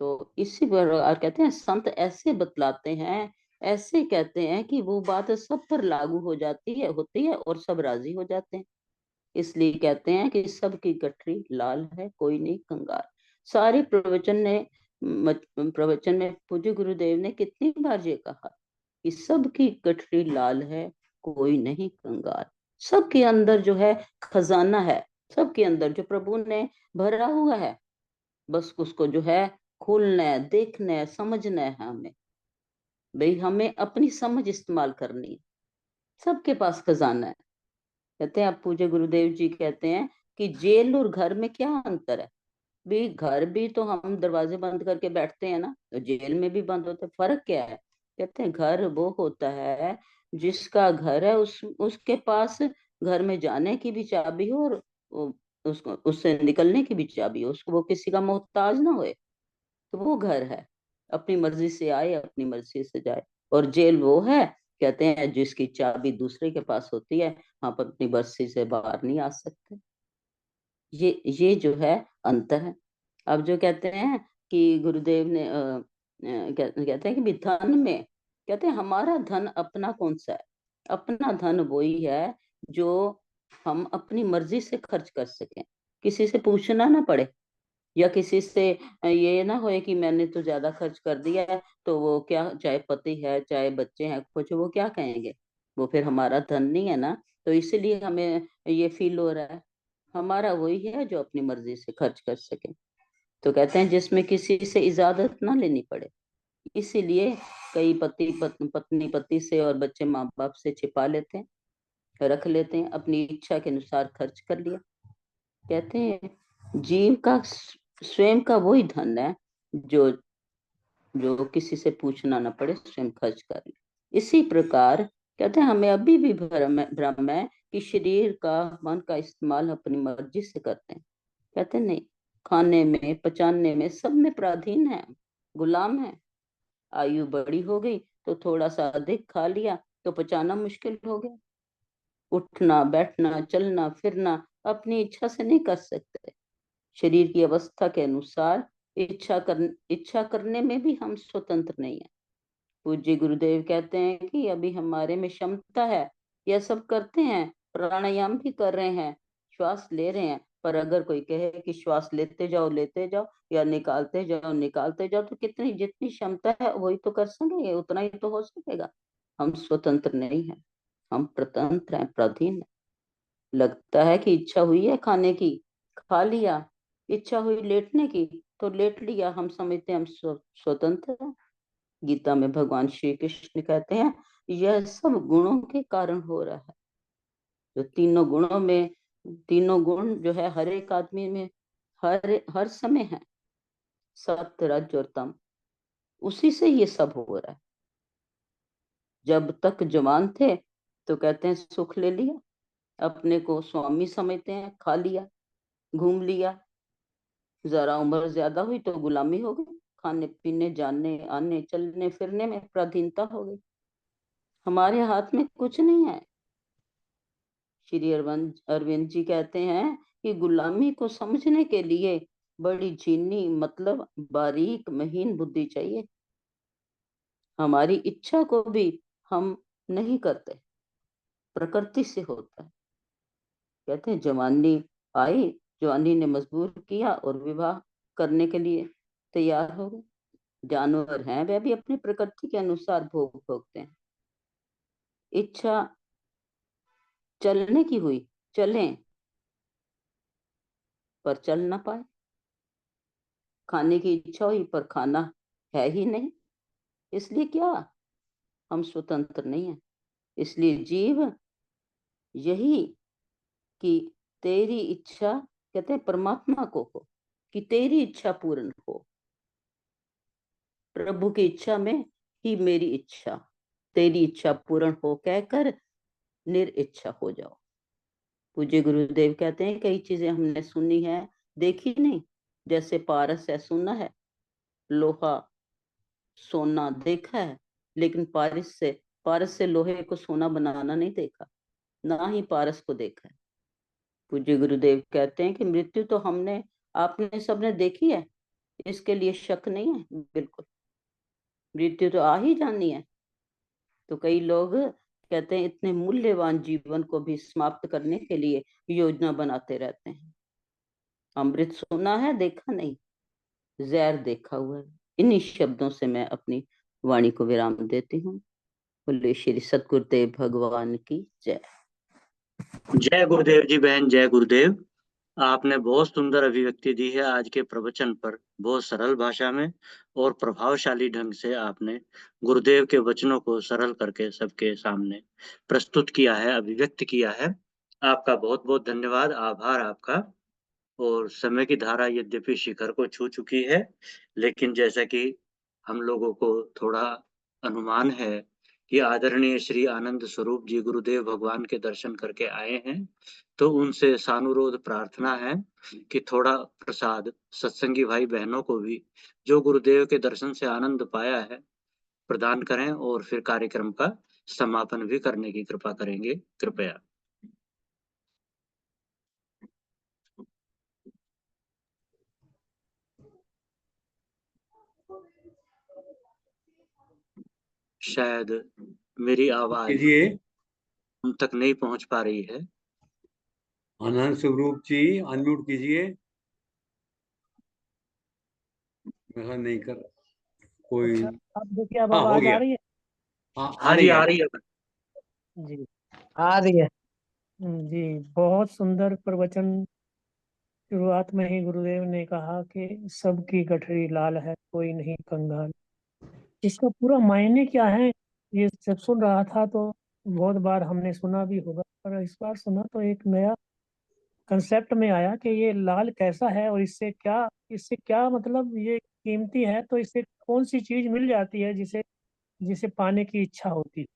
तो इसी प्रकार कहते हैं संत ऐसे बतलाते हैं, ऐसे कहते हैं कि वो बात सब पर लागू हो जाती है, होती है और सब राजी हो जाते हैं। इसलिए कहते हैं कि सबकी गठरी लाल है, कोई नहीं कंगाल। सारे प्रवचन में पूज्य गुरुदेव ने कितनी बार ये कहा कि सबकी गठरी लाल है, कोई नहीं कंगाल। सबके अंदर जो है खजाना है, सबके अंदर जो प्रभु ने भरा हुआ है, बस उसको जो है खोलना है, देखना है, समझना है हमें। भाई हमें अपनी समझ इस्तेमाल करनी है, सबके पास खजाना है। कहते हैं, आप पूज्य गुरुदेव जी कहते हैं कि जेल और घर में क्या अंतर है। भी घर भी तो हम दरवाजे बंद करके बैठते हैं ना, तो जेल में भी बंद होता है, फर्क क्या है। कहते हैं घर वो होता है जिसका घर है, उसके पास घर में जाने की भी चाबी हो और उसको उससे निकलने की भी चाबी हो, उसको वो किसी का मोहताज ना होए, तो वो घर है। अपनी मर्जी से आए, अपनी मर्जी से जाए। और जेल वो है कहते हैं जिसकी चाबी दूसरे के पास होती है, आप अपनी मर्जी से बाहर नहीं आ सकते। ये जो है अंतर है। अब जो कहते हैं कि गुरुदेव ने कहते हैं कि भी धन में, कहते हैं हमारा धन अपना कौन सा है। अपना धन वही है जो हम अपनी मर्जी से खर्च कर सकें, किसी से पूछना ना पड़े, या किसी से ये ना होए कि मैंने तो ज्यादा खर्च कर दिया है, तो वो क्या, चाहे पति है चाहे बच्चे हैं कुछ, वो क्या कहेंगे। वो फिर हमारा धन नहीं है ना, तो इसीलिए हमें ये फील हो रहा है। हमारा वही है जो अपनी मर्जी से खर्च कर सके। तो कहते हैं जिसमें किसी से इजाजत ना लेनी पड़े। इसीलिए कई पत्नी पति से और बच्चे माँ बाप से छिपा लेते हैं, रख लेते हैं, अपनी इच्छा के अनुसार खर्च कर लिया। कहते हैं जीव का स्वयं का वही धन है जो जो किसी से पूछना ना पड़े, स्वयं खर्च कर ले। इसी प्रकार कहते हैं हमें अभी भी भ्रम है कि शरीर का मन का इस्तेमाल अपनी मर्जी से करते हैं। कहते हैं नहीं, खाने में पचाने में सब में पराधीन है, गुलाम है। आयु बड़ी हो गई तो थोड़ा सा अधिक खा लिया तो पचाना मुश्किल हो गया। उठना बैठना चलना फिरना अपनी इच्छा से नहीं कर सकते। शरीर की अवस्था के अनुसार इच्छा करने में भी हम स्वतंत्र नहीं है। पूज्य गुरुदेव कहते हैं कि अभी हमारे में क्षमता है, यह सब करते हैं, प्राणायाम भी कर रहे हैं, श्वास ले रहे हैं, पर अगर कोई कहे कि श्वास लेते जाओ या निकालते जाओ तो कितनी जितनी क्षमता है वही तो कर सकेंगे, उतना ही तो हो सकेगा। हम स्वतंत्र नहीं है, हम प्रतंत्र हैं, पराधीन है। लगता है कि इच्छा हुई है खाने की, खा लिया, इच्छा हुई लेटने की तो लेट लिया, हम समझते हैं हम स्वतंत्र हैं। गीता में भगवान श्री कृष्ण कहते हैं यह सब गुणों के कारण हो रहा है। जो तीनों गुण जो है हर एक आदमी में हर समय है, सत्य रज और तम, उसी से ये सब हो रहा है। जब तक जवान थे तो कहते हैं सुख ले लिया, अपने को स्वामी समझते हैं, खा लिया, घूम लिया। जरा उम्र ज्यादा हुई तो गुलामी हो गई, खाने पीने जाने आने चलने फिरने में पराधीनता हो गई। हमारे हाथ में कुछ नहीं है। श्री अरविंद जी कहते हैं कि गुलामी को समझने के लिए बड़ी झीनी मतलब बारीक महीन बुद्धि चाहिए। हमारी इच्छा को भी हम नहीं करते, प्रकृति से होता है। कहते हैं जवानी आई, जवानी ने मजबूर किया और विवाह करने के लिए तैयार हो गए। जानवर हैं, वे भी अपनी प्रकृति के अनुसार भोग भोगते हैं। इच्छा चलने की हुई, चलें, पर चल ना पाए। खाने की इच्छा हुई पर खाना है ही नहीं, इसलिए क्या हम स्वतंत्र नहीं है। इसलिए जीव यही कि तेरी इच्छा, कहते हैं परमात्मा को हो कि तेरी इच्छा पूर्ण हो। प्रभु की इच्छा में ही मेरी इच्छा, तेरी इच्छा पूर्ण हो कहकर निरिच्छा हो जाओ। पूज्य गुरुदेव कहते हैं कई चीजें हमने सुनी है, देखी नहीं। जैसे पारस है, सुना है, लोहा सोना देखा है, लेकिन पारस से लोहे को सोना बनाना नहीं देखा, ना ही पारस को देखा है। पूज्य गुरुदेव कहते हैं कि मृत्यु तो हमने आपने सबने देखी है, इसके लिए शक नहीं है। बिल्कुल मृत्यु तो आ ही जानी है। तो कई लोग कहते हैं इतने मूल्यवान जीवन को भी समाप्त करने के लिए योजना बनाते रहते हैं। अमृत सुना है, देखा नहीं, जहर देखा हुआ है। इन्हीं शब्दों से मैं अपनी वाणी को विराम देती हूँ। बोले श्री सतगुरुदेव भगवान की जय। जय गुरुदेव जी बहन, जय गुरुदेव। आपने बहुत सुंदर अभिव्यक्ति दी है आज के प्रवचन पर। बहुत सरल भाषा में और प्रभावशाली ढंग से आपने गुरुदेव के वचनों को सरल करके सबके सामने प्रस्तुत किया है, अभिव्यक्त किया है। आपका बहुत बहुत धन्यवाद, आभार आपका। और समय की धारा यद्यपि शिखर को छू चुकी है, लेकिन जैसा कि हम लोगों को थोड़ा अनुमान है कि आदरणीय श्री आनंद स्वरूप जी गुरुदेव भगवान के दर्शन करके आए हैं, तो उनसे सानुरोध प्रार्थना है कि थोड़ा प्रसाद सत्संगी भाई बहनों को भी जो गुरुदेव के दर्शन से आनंद पाया है प्रदान करें, और फिर कार्यक्रम का समापन भी करने की कृपा करेंगे, कृपया। शायद मेरी आवाज कीजिए। उन तक नहीं पहुंच पा रही है। आनंद स्वरूप जी अनम्यूट कीजिए। मैं नहीं कर कोई। अच्छा, अब देखिए अब हाँ, हो आवाज आ गया। रही है। हाँ, आ हाँ जी, रही है। आ रही है। जी आ रही है। जी बहुत सुंदर प्रवचन। शुरुआत में ही गुरुदेव ने कहा कि सबकी गठरी लाल है, कोई नहीं कंगाल। इसका पूरा मायने क्या है, ये जब सुन रहा था तो बहुत बार हमने सुना भी होगा, पर इस बार सुना तो एक नया कंसेप्ट में आया कि ये लाल कैसा है और इससे क्या मतलब, ये कीमती है तो इससे कौन सी चीज मिल जाती है जिसे जिसे पाने की इच्छा होती है।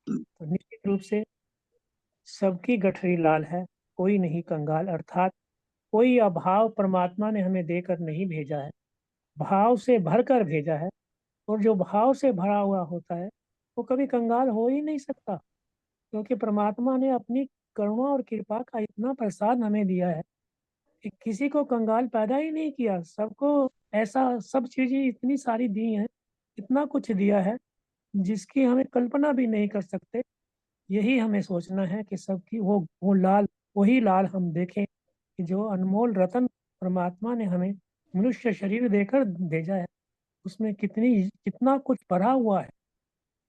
तो निश्चित रूप से सबकी गठरी लाल है, कोई नहीं कंगाल, अर्थात कोई अभाव परमात्मा ने हमें देकर नहीं भेजा है, भाव से भरकर भेजा है। और जो भाव से भरा हुआ होता है वो कभी कंगाल हो ही नहीं सकता, क्योंकि परमात्मा ने अपनी करुणा और कृपा का इतना प्रसाद हमें दिया है कि किसी को कंगाल पैदा ही नहीं किया। सबको ऐसा सब चीजें इतनी सारी दी हैं, इतना कुछ दिया है जिसकी हमें कल्पना भी नहीं कर सकते। यही हमें सोचना है कि सबकी वो लाल, वही लाल हम देखें कि जो अनमोल रतन परमात्मा ने हमें मनुष्य शरीर देकर भेजा है, उसमें कितना कुछ भरा हुआ है।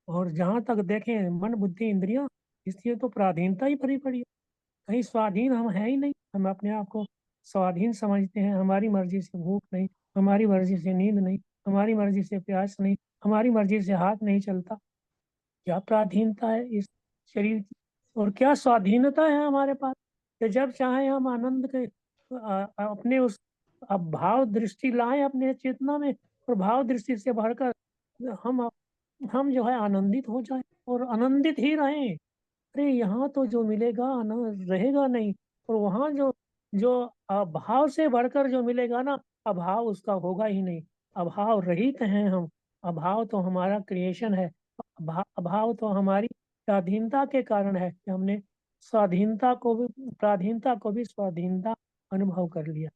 और जहाँ तक देखें मन बुद्धि इंद्रियां, इसलिए तो पराधीनता ही भरी पड़ी है। कहीं स्वाधीन हम है ही नहीं। हम अपने आप को स्वाधीन समझते हैं। हमारी मर्जी से भूख नहीं, हमारी मर्जी से नींद नहीं, हमारी मर्जी से प्यास नहीं, हमारी मर्जी से हाथ नहीं चलता। क्या पराधीनता है इस शरीर की, और क्या स्वाधीनता है हमारे पास कि जब चाहे हम आनंद के अपने उस अब भाव दृष्टि लाएं अपने चेतना में, और भाव दृष्टि से भरकर हम हम जो है आनंदित हो जाएं और आनंदित ही रहें। अरे यहाँ तो जो मिलेगा रहेगा नहीं, और वहाँ जो जो अभाव से भरकर जो मिलेगा ना, अभाव उसका होगा ही नहीं। अभाव रहित हैं हम। अभाव तो हमारा क्रिएशन है। अभाव तो हमारी स्वाधीनता के कारण है कि हमने स्वाधीनता को भी पराधीनता को भी स्वाधीनता अनुभव कर लिया।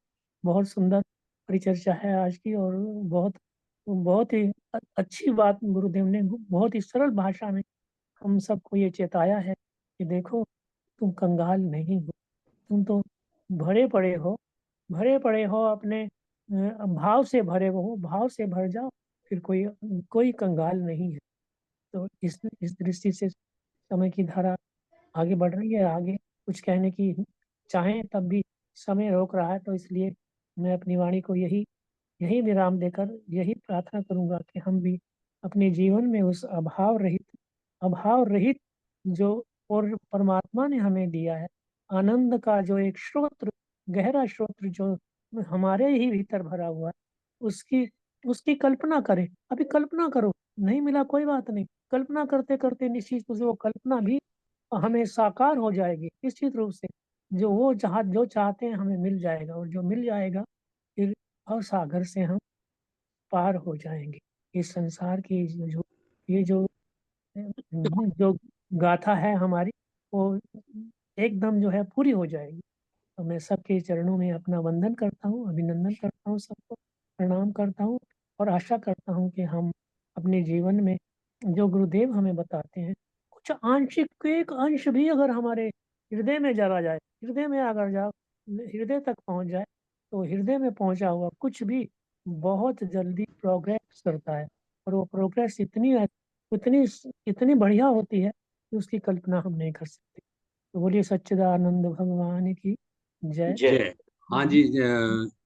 बहुत सुंदर परिचर्चा है आज की, और बहुत बहुत ही अच्छी बात गुरुदेव ने बहुत ही सरल भाषा में हम सबको ये चेताया है कि देखो, तुम कंगाल नहीं हो, तुम तो भरे पड़े हो, भरे पड़े हो अपने भाव से भरे हो, भाव से भर जाओ, फिर कोई कोई कंगाल नहीं है। तो इस दृष्टि से समय की धारा आगे बढ़ रही है। आगे कुछ कहने की चाहें तब भी समय रोक रहा है, तो इसलिए मैं अपनी वाणी को यही यही विराम देकर यही प्रार्थना करूंगा कि हम भी अपने जीवन में उस अभाव रहित जो और परमात्मा ने हमें दिया है, आनंद का जो एक स्रोत, गहरा स्रोत जो हमारे ही भीतर भरा हुआ है, उसकी उसकी कल्पना करें। अभी कल्पना करो, नहीं मिला कोई बात नहीं, कल्पना करते करते निश्चित रूप से वो कल्पना भी हमें साकार हो जाएगी। निश्चित रूप से जो चाहते हैं हमें मिल जाएगा, और जो मिल जाएगा फिर और सागर से हम पार हो जाएंगे। इस संसार की ये जो गाथा है हमारी, वो एकदम जो है पूरी हो जाएगी। तो मैं सबके चरणों में अपना वंदन करता हूँ, अभिनंदन करता हूँ, सबको प्रणाम करता हूँ, और आशा करता हूँ कि हम अपने जीवन में जो गुरुदेव हमें बताते हैं, कुछ आंशिक एक अंश भी अगर हमारे हृदय में जला जाए, हृदय में अगर हृदय तक पहुंच जाए, तो हृदय में पहुंचा हुआ कुछ भी बहुत जल्दी प्रोग्रेस करता है। और वो प्रोग्रेस इतनी इतनी बढ़िया होती है कि उसकी कल्पना हम नहीं कर सकते। तो बोलिए सच्चिदानंद भगवान की जय। जय। हाँ जी,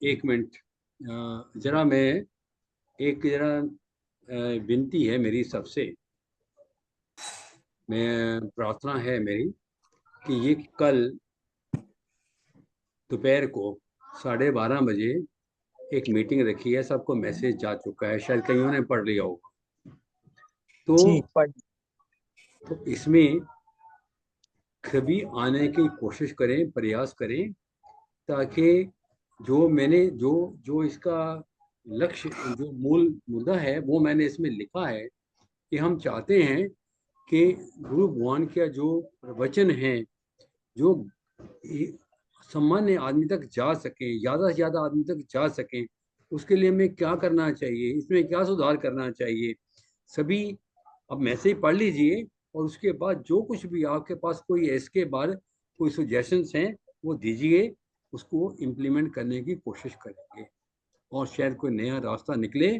एक मिनट, जरा मैं एक विनती है मेरी सबसे, मैं प्रार्थना है मेरी कि ये कल दोपहर को 12:30 बजे एक मीटिंग रखी है, सबको मैसेज जा चुका है, शायद कईयों ने पढ़ लिया होगा। तो इसमें कभी आने की कोशिश करें, प्रयास करें, ताकि जो मैंने जो जो इसका लक्ष्य, जो मूल मुद्दा है, वो मैंने इसमें लिखा है कि हम चाहते हैं कि गुरु भगवान का जो प्रवचन है, जो सामान्य आदमी तक जा सके, ज़्यादा से ज़्यादा आदमी तक जा सके, उसके लिए हमें क्या करना चाहिए, इसमें क्या सुधार करना चाहिए। सभी अब मैसेज पढ़ लीजिए, और उसके बाद जो कुछ भी आपके पास कोई इसके बाद कोई सजेशंस हैं वो दीजिए, उसको इम्प्लीमेंट करने की कोशिश करेंगे, और शायद कोई नया रास्ता निकले,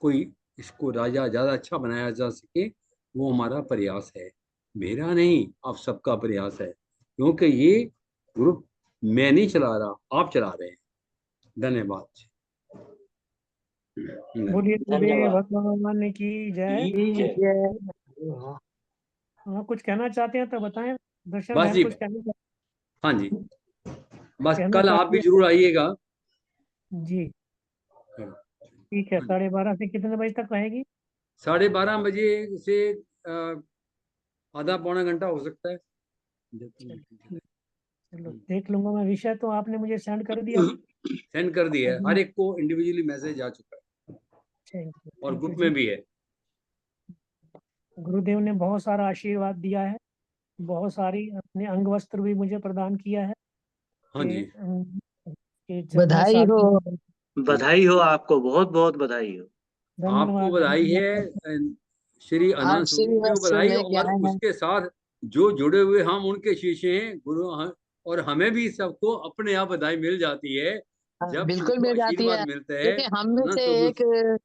कोई इसको राजा ज़्यादा अच्छा बनाया जा सके, वो हमारा प्रयास है। मेरा नहीं, आप सबका प्रयास है, क्योंकि ये ग्रुप मैं नहीं चला रहा, आप चला रहे हैं। धन्यवाद। बोलिए गुरुदेव धन्यवाद। भगवान की जय। हाँ, कुछ कहना चाहते हैं तो बताएं। दर्शन बस बहन जी, कुछ कहना हाँ जी, बस कहना कल आप चाहती भी है? जरूर आइएगा। जी ठीक है। 12:30 से कितने बजे तक रहेगी? 12:30 बजे से आधा पौना घंटा हो सकता है। चलो देख लूंगा मैं। विषय तो आपने मुझे सेंड कर दिया। सेंड कर दिया है, हर एक को इंडिविजुअली मैसेज आ चुका है थैंक और यू ग्रुप जी। में भी है। गुरुदेव ने बहुत सारा आशीर्वाद दिया है, बहुत सारी अपने अंग वस्त्र भी मुझे प्रदान किया है हाँ जी, कि जब मैं बधाई हो। बधाई हो आपको, बहुत बहुत बधाई हो। आपको धन्यवाद बधाई है श्री अनंत स्वरूप जी को बधाई, और उसके साथ जो जुड़े हुए हम उनके शिष्य हैं गुरु, और हमें भी सबको अपने आप बधाई मिल जाती है जब बिल्कुल उनको मिल जाती आशीर्वाद है, मिलता है। क्योंकि हम में अनंत से स्वरूप।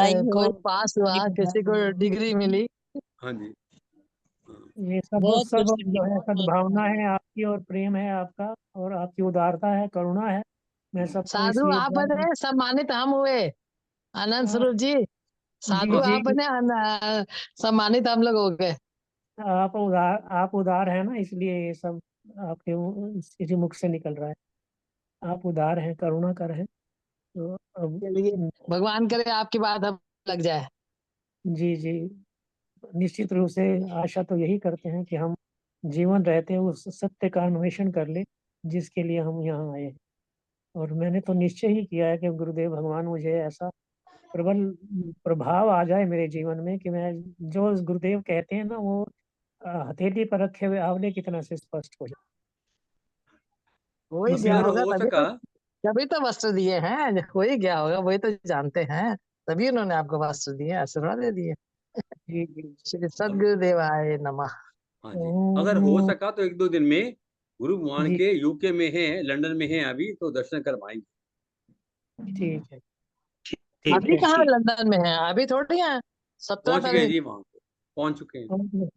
एक कोई पास हुआ, किसी को डिग्री मिली। हाँ जी, ये सब बहुत सब खुशी जो की है बात सद्भावना है आपकी, और प्रेम है आपका, और आपकी उदारता है, करुणा है। मैं सबको साधु इसलिए आप बने, सम्मानित हम हुए। आनंद स्वरूप जी, जी साधु आप जी। बने, सम्मानित हम लोग हो गए। आप उदार है ना, इसलिए ये सब आपके इसी मुख से निकल रहा है। आप उदार हैं, करुणा कर हैं। तो अब चलिए, भगवान करे आपकी बात अब लग जाए। जी जी, निश्चित रूप से आशा तो यही करते हैं कि हम जीवन रहते हैं उस सत्य का अन्वेषण कर ले जिसके लिए हम यहाँ आए हैं। और मैंने तो निश्चय ही किया है कि गुरुदेव भगवान मुझे ऐसा प्रबल प्रभाव आ जाए मेरे जीवन में कि मैं जो गुरुदेव कहते हैं ना वो हथेली पर रखे हुए आंवले की तरह से स्पष्ट हो जाए। हो ही गया अगर होगा, हो तभी सका, तभी तो वस्त्र दिए हैं। हो ही गया होगा, वही तो जानते हैं, तभी उन्होंने आपको वस्त्र दिए, आशीर्वाद दे दिए। जी जी। श्री सद्गुरुदेवाय नमः। हाँ जी, अगर हो सका तो 1-2 दिन में गुरु भगवान जी के यूके में है, लंदन में है अभी, तो दर्शन करवाएंगे। ठीक है। ठीक अभी है, कहाँ ठीक। लंदन में है? अभी थोड़ी है। 17 पहुंच गए तारीख जी, वहां पे पहुंच चुके हैं।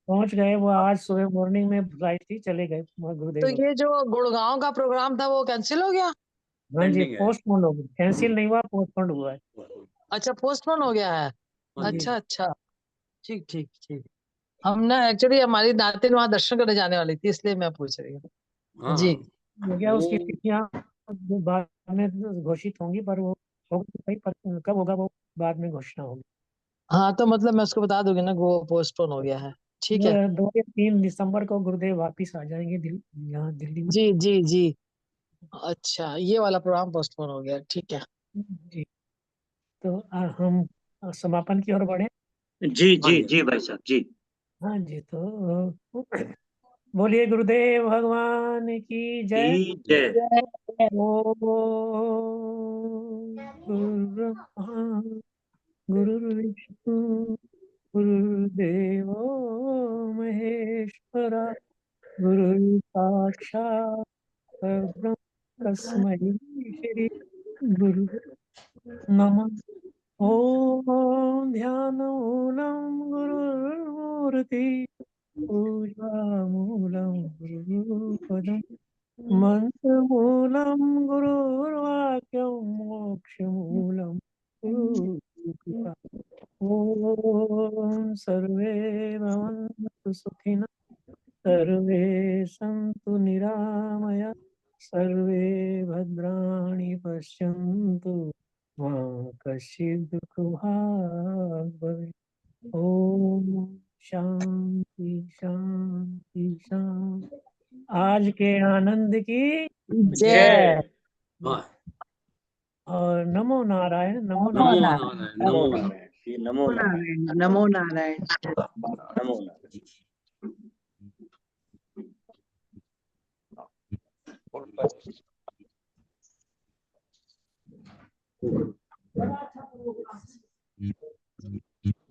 पहुंच गए। वो आज सुबह मॉर्निंग में फ्लाइट थी, चले गए तो गुरुदेव। ये जो गुड़गांव का प्रोग्राम था वो कैंसिल हो गया? हाँ जी, पेंडिंग है। पोस्टपोन हो गया, कैंसिल नहीं हुआ, पोस्टपोन हुआ है। अच्छा, पोस्टपोन हो गया है। हाँ जी, जी अच्छा अच्छा, ठीक ठीक ठीक। हमने एक्चुअली, हमारी नातिन वहां दर्शन करने जाने वाली थी, इसलिए मैं पूछ रही हूँ। हाँ जी। हाँ, हो गया। उसकी वो तिथियां बाद में घोषित होंगी, पर वो होगा तो सही, पर कब होगा वो बाद में घोषणा होगी। हाँ, तो मतलब मैं उसको बता दूंगी ना कि वो पोस्टपोन हो गया है। ठीक है। 2 या 3 दिसंबर को गुरुदेव वापिस आ जाएंगे यहाँ दिल्ली में। जी जी जी। अच्छा, ये वाला प्रोग्राम पोस्टपोन हो गया, ठीक है। जी। तो हम समापन की ओर बढ़े। जी हाँ जी जी, जी भाई साहब जी। हाँ जी, तो बोलिए गुरुदेव भगवान की जय। की जय। ओम गुरु ब्रह्मा गुरुर्विष्णु गुरुर्देवो महेश्वरा गुरु साक्षात् परब्रह्म तस्मै श्री गुरु नमः। ओम ध्यानमूलं गुरुर्मूर्ति पूजामूलं गुरुपदम् मंत्रमूलं गुरुर्वाक्यं मोक्षमूलं गुरुकृपा। ॐ सर्वे भवन्तु सुखिनः, सर्वे सन्तु निरामया, सर्वे भद्राणि पश्यन्तु, मा कश्चित् दुःखभाग् भवेत्। ॐ शांति शांति शांति। आज के आनंद की जय। हाँ। और नमो नारायण, नमो नमो नारायण। नारायण, नमो नमो नारायण। नारायण जी, नमो नारायण, नमो नारायण। नमो नारायण।